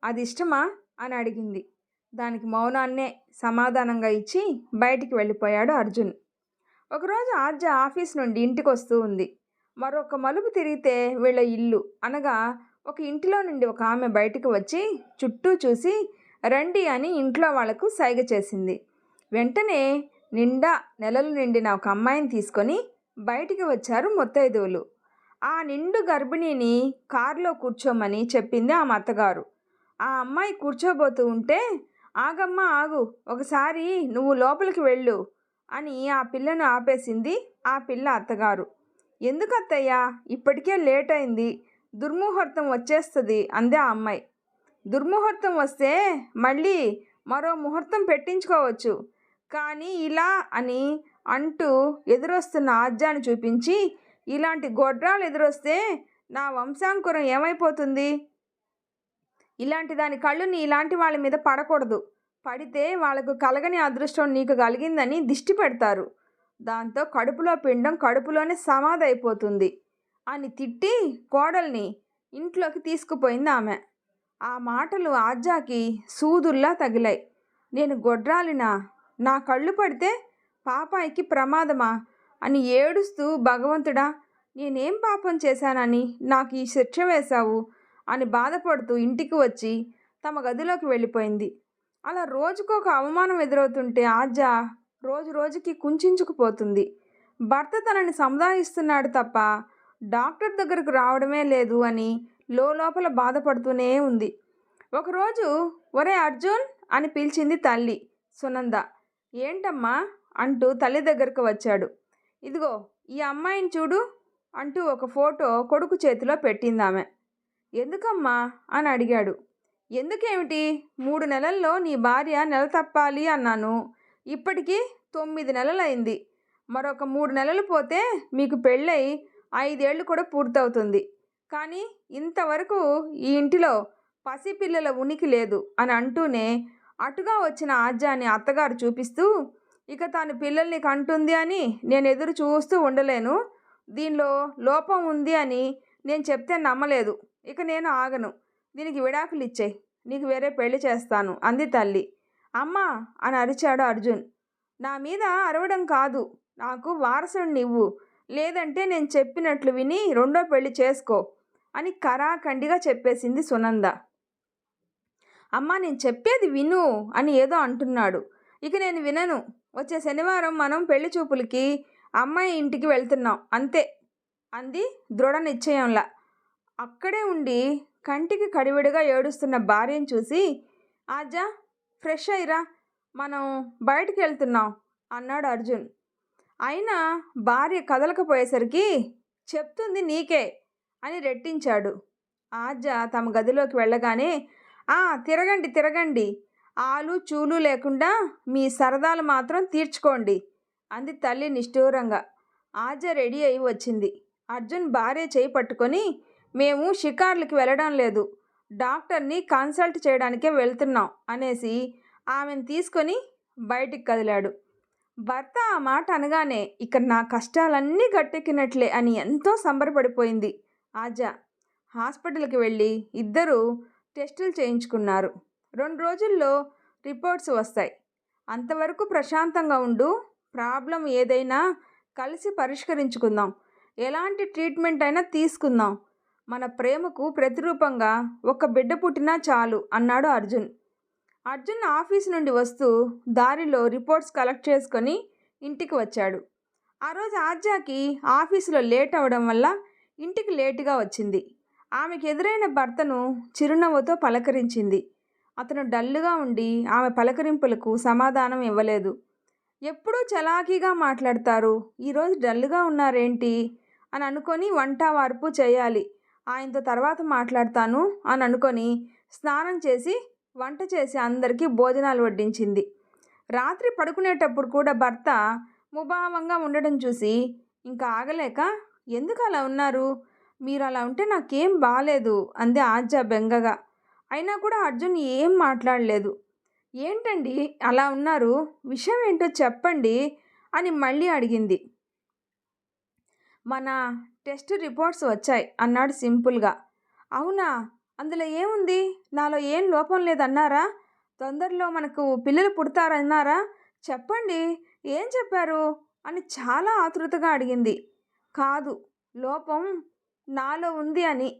అది ఇష్టమా అని అడిగింది. దానికి మౌనాన్నే సమాధానంగా ఇచ్చి బయటికి వెళ్ళిపోయాడు అర్జున్. ఒకరోజు ఆద్య ఆఫీస్ నుండి ఇంటికి వస్తూ ఉంది. మరొక మలుపు తిరిగితే వీళ్ళ ఇల్లు అనగా ఒక ఇంటిలో నుండి ఒక ఆమె బయటకు వచ్చి చుట్టూ చూసి రండి అని ఇంట్లో వాళ్లకు సైగ చేసింది. వెంటనే నిండా నెలలు నిండిన ఒక అమ్మాయిని తీసుకొని బయటికి వచ్చారు ముత్తైదువులు. ఆ నిండు గర్భిణిని కారులో కూర్చోమని చెప్పింది ఆమె అత్తగారు. ఆ అమ్మాయి కూర్చోబోతూ ఉంటే ఆగమ్మా ఆగు, ఒకసారి నువ్వు లోపలికి వెళ్ళు అని ఆ పిల్లను ఆపేసింది ఆ పిల్ల అత్తగారు. ఎందుకు అత్తయ్యా, ఇప్పటికే లేట్ అయింది, దుర్ముహూర్తం వచ్చేస్తుంది అందే ఆ అమ్మాయి. దుర్ముహూర్తం వస్తే మళ్ళీ మరో ముహూర్తం పెట్టించుకోవచ్చు, కానీ ఇలా అని అంటూ ఎదురొస్తున్న ఆద్యాన్ని చూపించి, ఇలాంటి గొడ్రాలు ఎదురొస్తే నా వంశాంకురం ఏమైపోతుంది? ఇలాంటి దాని కళ్ళు నీ ఇలాంటి వాళ్ళ మీద పడకూడదు, పడితే వాళ్ళకు కలగని అదృష్టం నీకు కలిగిందని దిష్టి పెడతారు, దాంతో కడుపులో పిండం కడుపులోనే సమాధి అయిపోతుంది అని తిట్టి కోడల్ని ఇంట్లోకి తీసుకుపోయింది ఆమె. ఆ మాటలు ఆద్యాకి సూదుల్లా తగిలాయి. నేను గొడ్రాలినా? నా కళ్ళు పడితే పాపాయికి ప్రమాదమా అని ఏడుస్తూ, భగవంతుడా నేనేం పాపం చేశానని నాకు ఈ శిక్ష వేశావు అని బాధపడుతూ ఇంటికి వచ్చి తమ గదిలోకి వెళ్ళిపోయింది. అలా రోజుకొక అవమానం ఎదురవుతుంటే ఆద్య రోజు రోజుకి కుంచుకుపోతుంది. భర్త తనని సముదాయిస్తున్నాడు తప్ప డాక్టర్ దగ్గరకు రావడమే లేదు అని లోపల బాధపడుతూనే ఉంది. ఒకరోజు ఒరే అర్జున్ అని పిలిచింది తల్లి సునంద. ఏంటమ్మా అంటూ తల్లి దగ్గరకు వచ్చాడు. ఇదిగో ఈ అమ్మాయిని చూడు అంటూ ఒక ఫోటో కొడుకు చేతిలో పెట్టింది ఆమె. ఎందుకమ్మా అని అడిగాడు. ఎందుకేమిటి, 3 నెలల్లో నీ భార్య నెల తప్పాలి అన్నాను, ఇప్పటికీ 9 నెలలైంది, మరొక 3 నెలలు పోతే మీకు పెళ్ళై 5 ఏళ్ళు కూడా పూర్తవుతుంది, కానీ ఇంతవరకు ఈ ఇంటిలో పసిపిల్లల ఉనికి లేదు అని అంటూనే అటుగా వచ్చిన ఆద్యాన్ని అత్తగారు చూపిస్తూ, ఇక తాను పిల్లల్ని కంటుంది అని నేను ఎదురు చూస్తూ ఉండలేను, దీనిలో లోపం ఉంది అని నేను చెప్తే నమ్మలేదు, ఇక నేను ఆగను, దీనికి విడాకులు ఇచ్చేయి, నీకు వేరే పెళ్లి చేస్తాను అంది తల్లి. అమ్మా అని అరిచాడు అర్జున్. నా మీద అరవడం కాదు, నాకు వారసుడిని ఇవ్వు, లేదంటే నేను చెప్పినట్లు విని రెండో పెళ్లి చేసుకో అని కరాఖండిగా చెప్పేసింది సునంద. అమ్మా నేను చెప్పేది విను అని ఏదో అంటున్నాడు. ఇక నేను వినను, వచ్చే శనివారం మనం పెళ్లి చూపులకి అమ్మాయి ఇంటికి వెళ్తున్నాం అంతే అంది దృఢ నిశ్చయంలా. అక్కడే ఉండి కంటికి కడివిడిగా ఏడుస్తున్న భార్యను చూసి, ఆజా ఫ్రెష్ అయ్యిరా, మనం బయటికి వెళ్తున్నాం అన్నాడు అర్జున్. అయినా భార్య కదలకపోయేసరికి చెప్తుంది నీకే అని రెట్టించాడు. ఆజా తమ గదిలోకి వెళ్ళగానే తిరగండి తిరగండి, ఆలు చూలు లేకుండా మీ సరదాలు మాత్రం తీర్చుకోండి అంది తల్లి నిష్ఠూరంగా. ఆజా రెడీ అయి వచ్చింది. అర్జున్ భార్య చేయి పట్టుకొని, మేము షికార్లకి వెళ్ళడం లేదు, డాక్టర్ని కన్సల్ట్ చేయడానికే వెళ్తున్నాం అనేసి ఆమెను తీసుకొని బయటికి కదిలాడు. భర్త ఆ మాట అనగానే ఇక నా కష్టాలన్నీ గట్టెక్కినట్లే అని ఎంతో సంబరపడిపోయింది ఆజా. హాస్పిటల్కి వెళ్ళి ఇద్దరూ టెస్టులు చేయించుకున్నారు. 2 రోజుల్లో రిపోర్ట్స్ వస్తాయి. అంతవరకు ప్రశాంతంగా ఉండు, ప్రాబ్లం ఏదైనా కలిసి పరిష్కరించుకుందాం, ఎలాంటి ట్రీట్మెంట్ అయినా తీసుకుందాం, మన ప్రేమకు ప్రతిరూపంగా ఒక బిడ్డ పుట్టినా చాలు అన్నాడు అర్జున్. అర్జున్ ఆఫీస్ నుండి వస్తూ దారిలో రిపోర్ట్స్ కలెక్ట్ చేసుకొని ఇంటికి వచ్చాడు. ఆ రోజు ఆద్యాకి ఆఫీసులో లేట్ అవ్వడం వల్ల ఇంటికి లేటుగా వచ్చింది. ఆమెకు ఎదురైన భర్తను చిరునవ్వుతో పలకరించింది. అతను డల్లుగా ఉండి ఆమె పలకరింపులకు సమాధానం ఇవ్వలేదు. ఎప్పుడూ చలాకీగా మాట్లాడతారు, ఈరోజు డల్లుగా ఉన్నారేంటి అని అనుకొని వంట వార్పు చేయాలి, ఆయనతో తర్వాత మాట్లాడతాను అని అనుకొని స్నానం చేసి వంట చేసి అందరికీ భోజనాలు వడ్డించింది. రాత్రి పడుకునేటప్పుడు కూడా భర్త ముభావంగా ఉండడం చూసి ఇంకా ఆగలేక, ఎందుకు అలా ఉన్నారు, మీరు అలా ఉంటే నాకేం బాలేదు అంది ఆద్య బెంగగా. అయినా కూడా అర్జున్ ఏం మాట్లాడలేదు. ఏంటండి అలా ఉన్నారు, విషయం ఏంటో చెప్పండి అని మళ్ళీ అడిగింది. మన టెస్ట్ రిపోర్ట్స్ వచ్చాయి అన్నాడు సింపుల్గా. అవునా, అందులో ఏముంది, నాలో ఏం లోపం లేదన్నారా, తొందరలో మనకు పిల్లలు పుడతారన్నారా, చెప్పండి ఏం చెప్పారు అని చాలా ఆతృతగా అడిగింది. కాదు, లోపం నాలో ఉంది అని,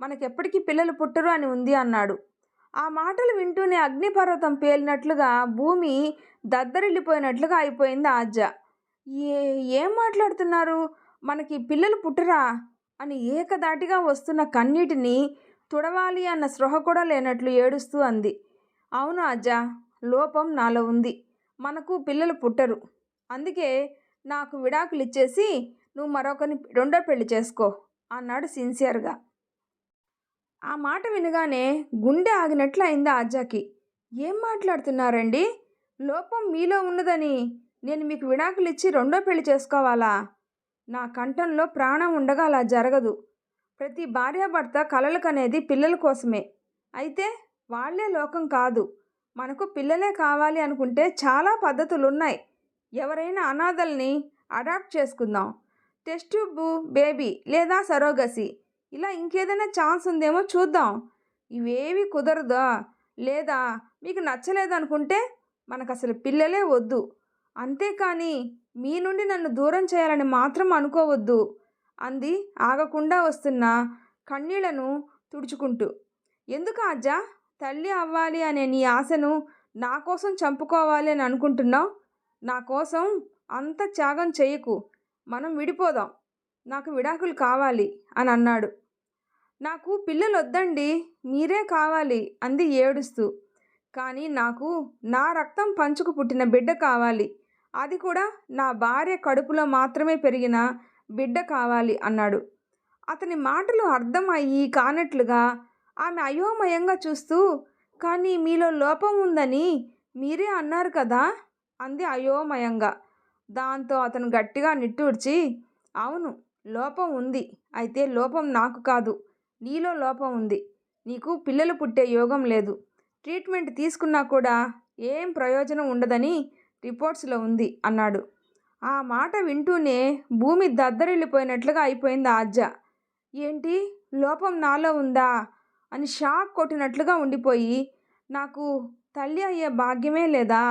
మనకెప్పటికీ పిల్లలు పుట్టరు అని ఉంది అన్నాడు. ఆ మాటలు వింటూనే అగ్నిపర్వతం పేలినట్లుగా భూమి దద్దరిల్లిపోయినట్లుగా అయిపోయింది ఆద్య. ఏం మాట్లాడుతున్నారు, మనకి పిల్లలు పుట్టరా అని ఏకదాటిగా వస్తున్న కన్నీటిని తుడవాలి అన్న స్పృహ కూడా లేనట్లు ఏడుస్తూ అంది. అవును ఆద్య, లోపం నాలో ఉంది, మనకు పిల్లలు పుట్టరు, అందుకే నాకు విడాకులు ఇచ్చేసి నువ్వు మరొకరిని రెండో పెళ్లి చేసుకో అన్నాడు సిన్సియర్గా. ఆ మాట వినగానే గుండె ఆగినట్లు అయింది ఆద్యకి. ఏం మాట్లాడుతున్నారండి, లోపం మీలో ఉన్నదని నేను మీకు విడాకులు ఇచ్చి రెండో పెళ్లి చేసుకోవాలా, నా కంఠంలో ప్రాణం ఉండగా అలా జరగదు. ప్రతి భార్యాభర్త కలలు కనేది పిల్లల కోసమే, అయితే వాళ్లే లోకం కాదు. మనకు పిల్లలే కావాలి అనుకుంటే చాలా పద్ధతులు ఉన్నాయి. ఎవరైనా అనాథల్ని అడాప్ట్ చేసుకుందాం, టెస్ట్ ట్యూబ్ బేబీ లేదా సరోగసి, ఇలా ఇంకేదైనా ఛాన్స్ ఉందేమో చూద్దాం. ఇవేవి కుదరదా, లేదా మీకు నచ్చలేదనుకుంటే మనకు అసలు పిల్లలే వద్దు, అంతేకాని మీ నుండి నన్ను దూరం చేయాలని మాత్రం అనుకోవద్దు అంది ఆగకుండా వస్తున్న కన్నీళ్లను తుడుచుకుంటూ. ఎందుకు ఆద్య, తల్లి అవ్వాలి అనే నీ ఆశను నా కోసం చంపుకోవాలి అని అనుకుంటున్నావు, నా కోసం అంత త్యాగం చెయ్యకు, మనం విడిపోదాం, నాకు విడాకులు కావాలి అని అన్నాడు. నాకు పిల్లలు వద్దండి, మీరే కావాలి అంది ఏడుస్తూ. కానీ నాకు నా రక్తం పంచుకు పుట్టిన బిడ్డ కావాలి, అది కూడా నా భార్య కడుపులో మాత్రమే పెరిగిన బిడ్డ కావాలి అన్నాడు. అతని మాటలు అర్థం అయ్యి కానట్లుగా ఆమె అయోమయంగా చూస్తూ, కానీ మీలో లోపం ఉందని మీరే అన్నారు కదా అంది అయోమయంగా. దాంతో అతను గట్టిగా నిట్టూర్చి, అవును లోపం ఉంది, అయితే లోపం నాకు కాదు, నీలో లోపం ఉంది, నీకు పిల్లలు పుట్టే యోగం లేదు, ట్రీట్మెంట్ తీసుకున్నా కూడా ఏం ప్రయోజనం ఉండదని రిపోర్ట్స్లో ఉంది అన్నాడు. ఆ మాట వింటూనే భూమి దద్దరిల్లిపోయినట్లుగా అయిపోయింది ఆద్య. ఏంటి, లోపం నాలో ఉందా అని షాక్ కొట్టినట్లుగా ఉండిపోయి, నాకు తల్లి అయ్యే భాగ్యమే లేదా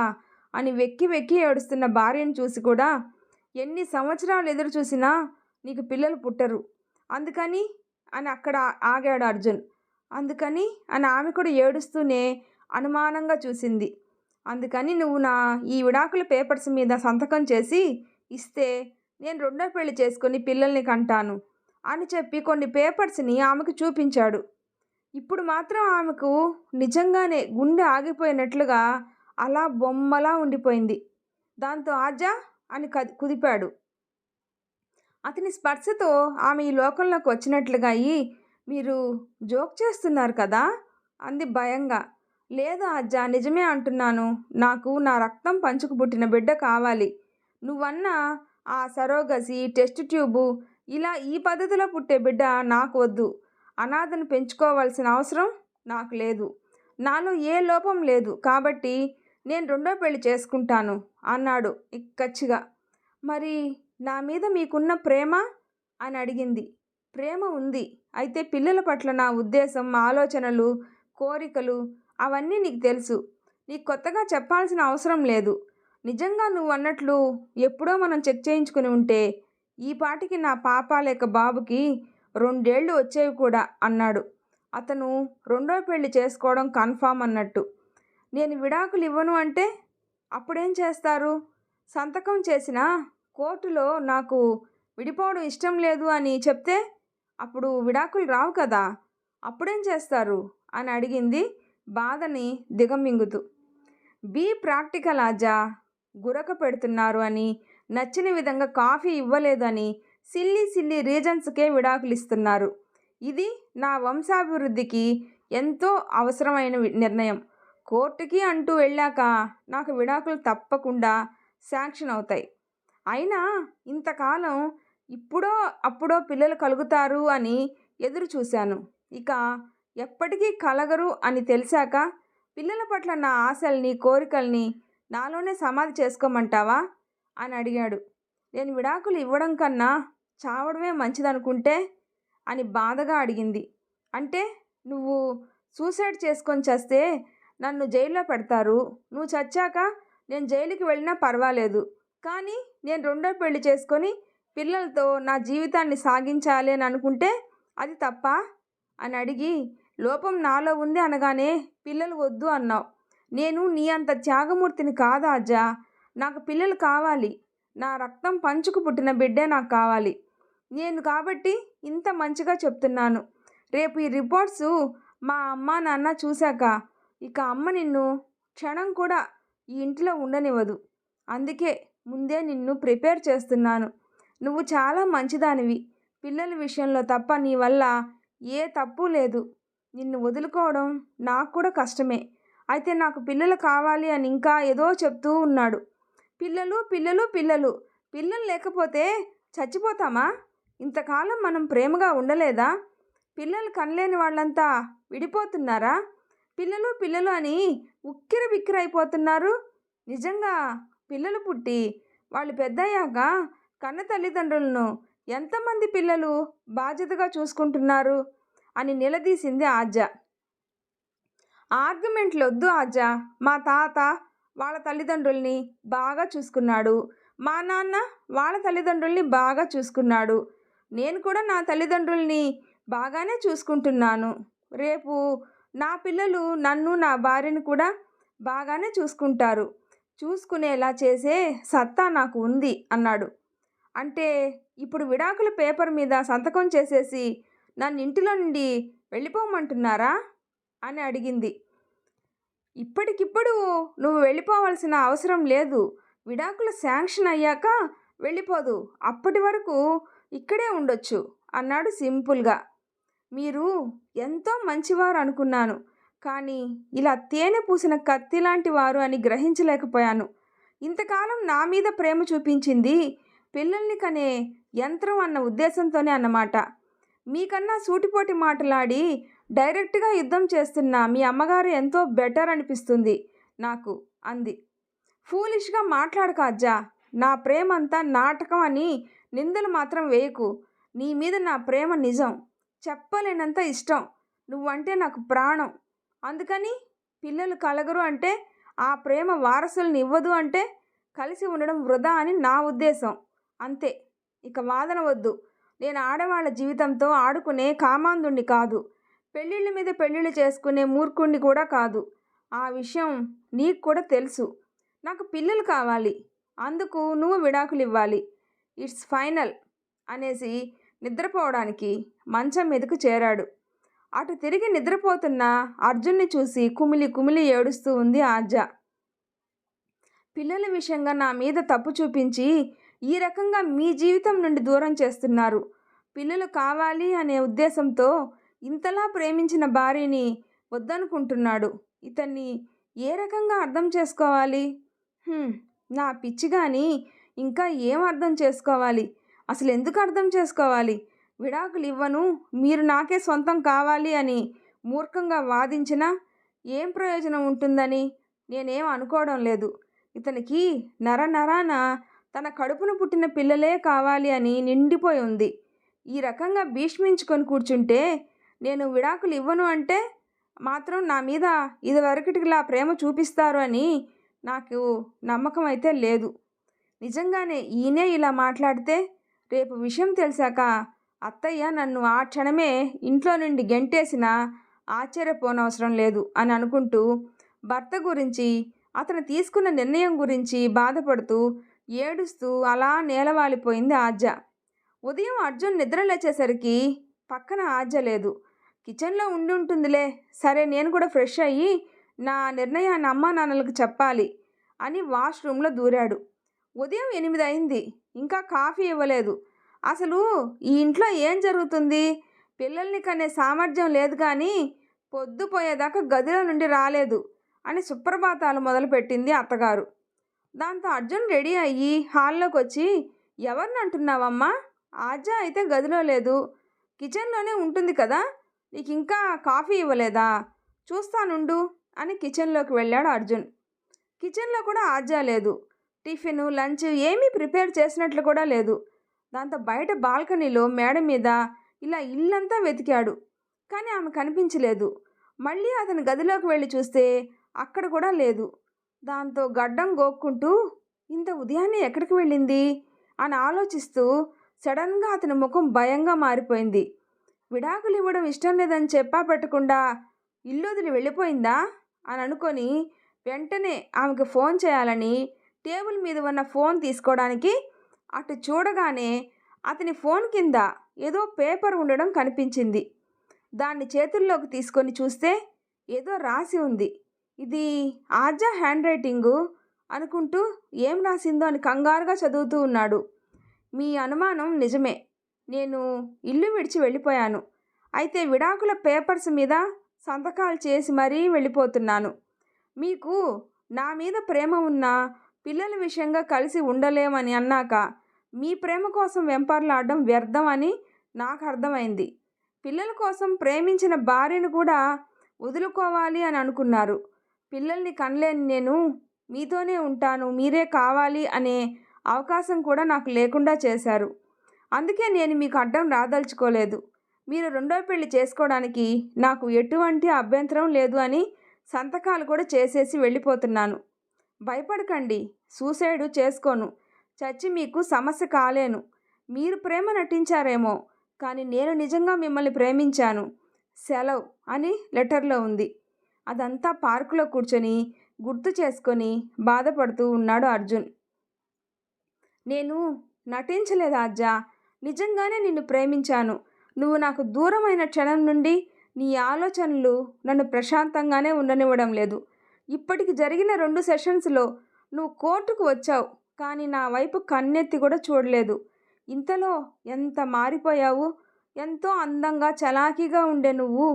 అని వెక్కి వెక్కి ఏడుస్తున్న భార్యను చూసి కూడా, ఎన్ని సంవత్సరాలు ఎదురు చూసినా నీకు పిల్లలు పుట్టరు, అందుకని అని అక్కడ ఆగాడు అర్జున్. అందుకని అని ఆమె కూడా ఏడుస్తూనే అనుమానంగా చూసింది. అందుకని నువ్వు నా ఈ విడాకుల పేపర్స్ మీద సంతకం చేసి ఇస్తే నేను రెండో పెళ్లి చేసుకొని పిల్లల్ని కంటాను అని చెప్పి కొన్ని పేపర్స్ని ఆమెకు చూపించాడు. ఇప్పుడు మాత్రం ఆమెకు నిజంగానే గుండె ఆగిపోయినట్లుగా అలా బొమ్మలా ఉండిపోయింది. దాంతో ఆద్య అని కుదిపాడు. అతని స్పర్శతో ఆమె ఈ లోకంలోకి వచ్చినట్లుగా అయ్యి, మీరు జోక్ చేస్తున్నారు కదా అంది భయంగా. లేదు ఆద్య, నిజమే అంటున్నాను, నాకు నా రక్తం పంచుకు పుట్టిన బిడ్డ కావాలి, నువ్వన్న ఆ సరోగసి, టెస్ట్ ట్యూబు, ఇలా ఈ పద్ధతిలో పుట్టే బిడ్డ నాకు వద్దు, అనాథను పెంచుకోవాల్సిన అవసరం నాకు లేదు, నాలో ఏ లోపం లేదు, కాబట్టి నేను రెండో పెళ్లి చేసుకుంటాను అన్నాడు ఇక్కచ్చిగా. మరి నా మీద మీకున్న ప్రేమ అని అడిగింది. ప్రేమ ఉంది, అయితే పిల్లల పట్ల నా ఉద్దేశం, ఆలోచనలు, కోరికలు అవన్నీ నీకు తెలుసు, నీకు కొత్తగా చెప్పాల్సిన అవసరం లేదు. నిజంగా నువ్వు అన్నట్లు ఎప్పుడో మనం చెక్ చేయించుకుని ఉంటే ఈ పాటికి నా పాప లేక బాబుకి 2 ఏళ్ళు వచ్చేవి కూడా అన్నాడు. అతను రెండో పెళ్లి చేసుకోవడం కన్ఫామ్ అన్నట్టు. నేను విడాకులు ఇవ్వను అంటే అప్పుడేం చేస్తారు, సంతకం చేసిన కోర్టులో నాకు విడిపోవడం ఇష్టం లేదు అని చెప్తే అప్పుడు విడాకులు రావు కదా, అప్పుడేం చేస్తారు అని అడిగింది బాధని దిగమింగుతూ. బీ ప్రాక్టికల్ ఆజా, గురక పెడుతున్నారు అని, నచ్చిన విధంగా కాఫీ ఇవ్వలేదు అని సిల్లీ సిల్లీ రీజన్స్కే విడాకులు ఇస్తున్నారు, ఇది నా వంశాభివృద్ధికి ఎంతో అవసరమైన నిర్ణయం. కోర్టుకి అంటూ వెళ్ళాక నాకు విడాకులు తప్పకుండా శాంక్షన్ అవుతాయి. అయినా ఇంతకాలం ఇప్పుడో అప్పుడో పిల్లలు కలుగుతారు అని ఎదురు చూశాను. ఇక ఎప్పటికీ కలగరు అని తెలిసాక పిల్లల పట్ల నా ఆశల్ని, కోరికల్ని నాలోనే సమాధి చేసుకోమంటావా అని అడిగాడు. నేను విడాకులు ఇవ్వడం కన్నా చావడమే మంచిదనుకుంటే అని బాధగా అడిగింది. అంటే నువ్వు సూసైడ్ చేసుకొని చస్తే నన్ను జైల్లో పెడతారు. నువ్వు చచ్చాక నేను జైలుకి వెళ్ళినా పర్వాలేదు. కానీ నేను రెండో పెళ్లి చేసుకొని పిల్లలతో నా జీవితాన్ని సాగించాలి అని అనుకుంటే అది తప్పా అని అడిగి, లోపం నాలో ఉంది అనగానే పిల్లలు వద్దు అన్నావు. నేను నీ అంత త్యాగమూర్తిని కాదా అజ్జా. నాకు పిల్లలు కావాలి. నా రక్తం పంచుకు పుట్టిన బిడ్డే నాకు కావాలి. నేను కాబట్టి ఇంత మంచిగా చెప్తున్నాను. రేపు ఈ రిపోర్ట్సు మా అమ్మ నాన్న చూశాక ఇక అమ్మ నిన్ను క్షణం కూడా ఈ ఇంట్లో ఉండనివ్వదు. అందుకే ముందే నిన్ను ప్రిపేర్ చేస్తున్నాను. నువ్వు చాలా మంచిదానివి. పిల్లల విషయంలో తప్ప నీ వల్ల ఏ తప్పు లేదు. నిన్ను వదులుకోవడం నాకు కూడా కష్టమే. అయితే నాకు పిల్లలు కావాలి అని ఇంకా ఏదో చెప్తూ ఉన్నాడు. పిల్లలు పిల్లలు పిల్లలు పిల్లలు లేకపోతే చచ్చిపోతామా? ఇంతకాలం మనం ప్రేమగా ఉండలేదా? పిల్లలు కనలేని వాళ్ళంతా విడిపోతున్నారా? పిల్లలు పిల్లలు అని ఉక్కిరి బిక్కిరి అయిపోతున్నారు. నిజంగా పిల్లలు పుట్టి వాళ్ళు పెద్దయ్యాక కన్న తల్లిదండ్రులను ఎంతమంది పిల్లలు బాధ్యతగా చూసుకుంటున్నారు అని నిలదీసింది ఆజ్జ. ఆర్గ్యుమెంట్లు వద్దు ఆజ్జా. మా తాత వాళ్ళ తల్లిదండ్రుల్ని బాగా చూసుకున్నాడు. మా నాన్న వాళ్ళ తల్లిదండ్రుల్ని బాగా చూసుకున్నాడు. నేను కూడా నా తల్లిదండ్రుల్ని బాగానే చూసుకుంటున్నాను. రేపు నా పిల్లలు నన్ను, నా భార్యను కూడా బాగానే చూసుకుంటారు. చూసుకునేలా చేసే సత్తా నాకు ఉంది అన్నాడు. అంటే ఇప్పుడు విడాకుల పేపర్ మీద సంతకం చేసేసి నన్ను ఇంటిలో నుండి వెళ్ళిపోమంటున్నారా అని అడిగింది. ఇప్పటికిప్పుడు నువ్వు వెళ్ళిపోవాల్సిన అవసరం లేదు. విడాకుల శాంక్షన్ అయ్యాక వెళ్ళిపోదు. అప్పటి వరకు ఇక్కడే ఉండొచ్చు అన్నాడు సింపుల్గా. మీరు ఎంతో మంచివారు అనుకున్నాను. కానీ ఇలా తేనె పూసిన కత్తి లాంటి వారు అని గ్రహించలేకపోయాను. ఇంతకాలం నా మీద ప్రేమ చూపించింది పిల్లల్ని కనే యంత్రం అన్న ఉద్దేశంతోనే అన్నమాట. మీకన్నా సూటిపోటి మాటలాడి డైరెక్ట్గా యుద్ధం చేస్తున్న మీ అమ్మగారు ఎంతో బెటర్ అనిపిస్తుంది నాకు అంది. ఫూలిష్గా మాట్లాడక అజ్జా. నా ప్రేమ అంతా నాటకం అని నిందలు మాత్రం వేయకు. నీ మీద నా ప్రేమ నిజం. చెప్పలేనంత ఇష్టం. నువ్వంటే నాకు ప్రాణం. అందుకని పిల్లలు కలగరు అంటే, ఆ ప్రేమ వారసుల్ని ఇవ్వదు అంటే కలిసి ఉండడం వృధా అని నా ఉద్దేశం. అంతే. ఇక వాదన వద్దు. నేను ఆడవాళ్ళ జీవితంతో ఆడుకునే కామాంధుణ్ణి కాదు. పెళ్ళిళ్ళ మీద పెళ్ళిళ్ళు చేసుకునే మూర్ఖుణ్ణి కూడా కాదు. ఆ విషయం నీకు కూడా తెలుసు. నాకు పిల్లలు కావాలి. అందుకు నువ్వు విడాకులు ఇవ్వాలి. ఇట్స్ ఫైనల్ అనేసి నిద్రపోవడానికి మంచం మీదకు చేరాడు. అటు తిరిగి నిద్రపోతున్న అర్జున్ని చూసి కుమిలి కుమిలి ఏడుస్తూ ఉంది ఆజ్జ. పిల్లల విషయంగా నా మీద తప్పు చూపించి ఈ రకంగా మీ జీవితం నుండి దూరం చేస్తున్నారు. పిల్లలు కావాలి అనే ఉద్దేశంతో ఇంతలా ప్రేమించిన భార్యని వద్దనుకుంటున్నాడు. ఇతన్ని ఏ రకంగా అర్థం చేసుకోవాలి? నా పిచ్చి కానీ ఇంకా ఏం అర్థం చేసుకోవాలి? అసలు ఎందుకు అర్థం చేసుకోవాలి? విడాకులు ఇవ్వను, మీరు నాకే సొంతం కావాలి అని మూర్ఖంగా వాదించినా ఏం ప్రయోజనం ఉంటుందని నేనేం అనుకోవడం లేదు. ఇతనికి నరనరాన తన కడుపున పుట్టిన పిల్లలే కావాలి అని నిండిపోయి ఉంది. ఈ రకంగా భీష్మించుకొని కూర్చుంటే నేను విడాకులు ఇవ్వను అంటే మాత్రం నా మీద ఇదివరకటిలా ప్రేమ చూపిస్తారు అని నాకు నమ్మకం అయితే లేదు. నిజంగానే ఈయనే ఇలా మాట్లాడితే రేపు విషయం తెలిసాక అత్తయ్య నన్ను ఆ క్షణమే ఇంట్లో నుండి గెంటేసినా ఆశ్చర్యపోనవసరం లేదు అని అనుకుంటూ భర్త గురించి, అతను తీసుకున్న నిర్ణయం గురించి బాధపడుతూ ఏడుస్తూ అలా నేలవాలిపోయింది ఆజ్జ. ఉదయం అర్జున్ నిద్ర లేచేసరికి పక్కన ఆజ్జ లేదు. కిచెన్లో ఉండి ఉంటుందిలే, సరే నేను కూడా ఫ్రెష్ అయ్యి నా నిర్ణయాన్ని అమ్మా నాన్నలకు చెప్పాలి అని వాష్రూమ్లో దూరాడు. ఉదయం 8 అయింది. ఇంకా కాఫీ ఇవ్వలేదు. అసలు ఈ ఇంట్లో ఏం జరుగుతుంది? పిల్లల్ని కనే సామర్థ్యం లేదు కానీ పొద్దుపోయేదాకా గదిలో నుండి రాలేదు అని సుప్రభాతాలు మొదలుపెట్టింది అత్తగారు. దాంతో అర్జున్ రెడీ అయ్యి హాల్లోకి వచ్చి, ఎవరిని అంటున్నావమ్మా? ఆజా అయితే గదిలో లేదు, కిచెన్లోనే ఉంటుంది కదా, నీకు ఇంకా కాఫీ ఇవ్వలేదా? చూస్తానుండు అని కిచెన్లోకి వెళ్ళాడు అర్జున్. కిచెన్లో కూడా ఆజా లేదు. టిఫిన్ లంచ్ ఏమీ ప్రిపేర్ చేసినట్లు కూడా లేదు. దాంతో బయట బాల్కనీలో మేడ మీద ఇలా ఇల్లంతా వెతికాడు, కానీ ఆమె కనిపించలేదు. మళ్ళీ అతని గదిలోకి వెళ్ళి చూస్తే అక్కడ కూడా లేదు. దాంతో గడ్డం గోక్కుంటూ ఇంత ఉదయాన్నే ఎక్కడికి వెళ్ళింది అని ఆలోచిస్తూ సడన్గా అతని ముఖం భయంగా మారిపోయింది. విడాకులు ఇవ్వడం ఇష్టం లేదని చెప్పా పెట్టకుండా ఇల్లు వదిలి వెళ్ళిపోయిందా అని అనుకొని వెంటనే ఆమెకు ఫోన్ చేయాలని టేబుల్ మీద ఉన్న ఫోన్ తీసుకోవడానికి అటు చూడగానే అతని ఫోన్ కింద ఏదో పేపర్ ఉండడం కనిపించింది. దాన్ని చేతుల్లోకి తీసుకొని చూస్తే ఏదో రాసి ఉంది. ఇది ఆజా హ్యాండ్ రైటింగు అనుకుంటూ ఏం రాసిందో అని కంగారుగా చదువుతూ ఉన్నాడు. మీ అనుమానం నిజమే, నేను ఇల్లు విడిచి వెళ్ళిపోయాను. అయితే విడాకుల పేపర్స్ మీద సంతకాలు చేసి మరీ వెళ్ళిపోతున్నాను. మీకు నా మీద ప్రేమ ఉన్నా పిల్లల విషయంగా కలిసి ఉండలేమని అన్నాక మీ ప్రేమ కోసం వెంపర్లాడడం వ్యర్థం అని నాకు అర్థమైంది. పిల్లల కోసం ప్రేమించిన భార్యను కూడా వదులుకోవాలి అని అనుకున్నారు. పిల్లల్ని కనలేని నేను మీతోనే ఉంటాను, మీరే కావాలి అనే అవకాశం కూడా నాకు లేకుండా చేశారు. అందుకే నేను మీకు అడ్డం రాదలుచుకోలేదు. మీరు రెండో పెళ్లి చేసుకోవడానికి నాకు ఎటువంటి అభ్యంతరం లేదు అని సంతకాలు కూడా చేసేసి వెళ్ళిపోతున్నాను. భయపడకండి, సూసైడ్ చేసుకోను, చచ్చి మీకు సమస్య కాలేను. మీరు ప్రేమ నటించారేమో, కానీ నేను నిజంగా మిమ్మల్ని ప్రేమించాను. సెలవ్ అని లెటర్లో ఉంది. అదంతా పార్కులో కూర్చొని గుర్తు చేసుకొని బాధపడుతూ ఉన్నాడు అర్జున్. నేను నటించలేదు ఆజ్జా, నిజంగానే నిన్ను ప్రేమించాను. నువ్వు నాకు దూరమైన క్షణం నుండి నీ ఆలోచనలు నన్ను ప్రశాంతంగానే ఉండనివ్వడం లేదు. ఇప్పటికి జరిగిన 2 సెషన్స్లో నువ్వు కోర్టుకు వచ్చావు, కానీ నా వైపు కన్నెత్తి కూడా చూడలేదు. ఇంతలో ఎంత మారిపోయావు. ఎంతో అందంగా చలాకీగా ఉండే నువ్వు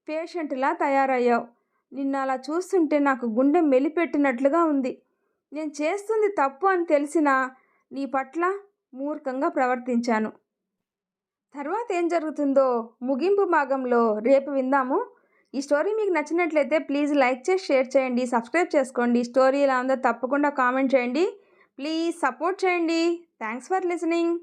పేషెంట్లా తయారయ్యావు. నిన్ను అలా చూస్తుంటే నాకు గుండె మెలిపెట్టినట్లుగా ఉంది. నేను చేస్తుంది తప్పు అని తెలిసినా నీ పట్ల మూర్ఖంగా ప్రవర్తించాను. తర్వాత ఏం జరుగుతుందో ముగింపు భాగంలో రేపు విందాము. ఈ స్టోరీ మీకు నచ్చినట్లయితే ప్లీజ్ లైక్ చేసి షేర్ చేయండి, సబ్స్క్రైబ్ చేసుకోండి. స్టోరీ ఎలా ఉందో తప్పకుండా కామెంట్ చేయండి. ప్లీజ్ సపోర్ట్ చేయండి. Thanks for listening.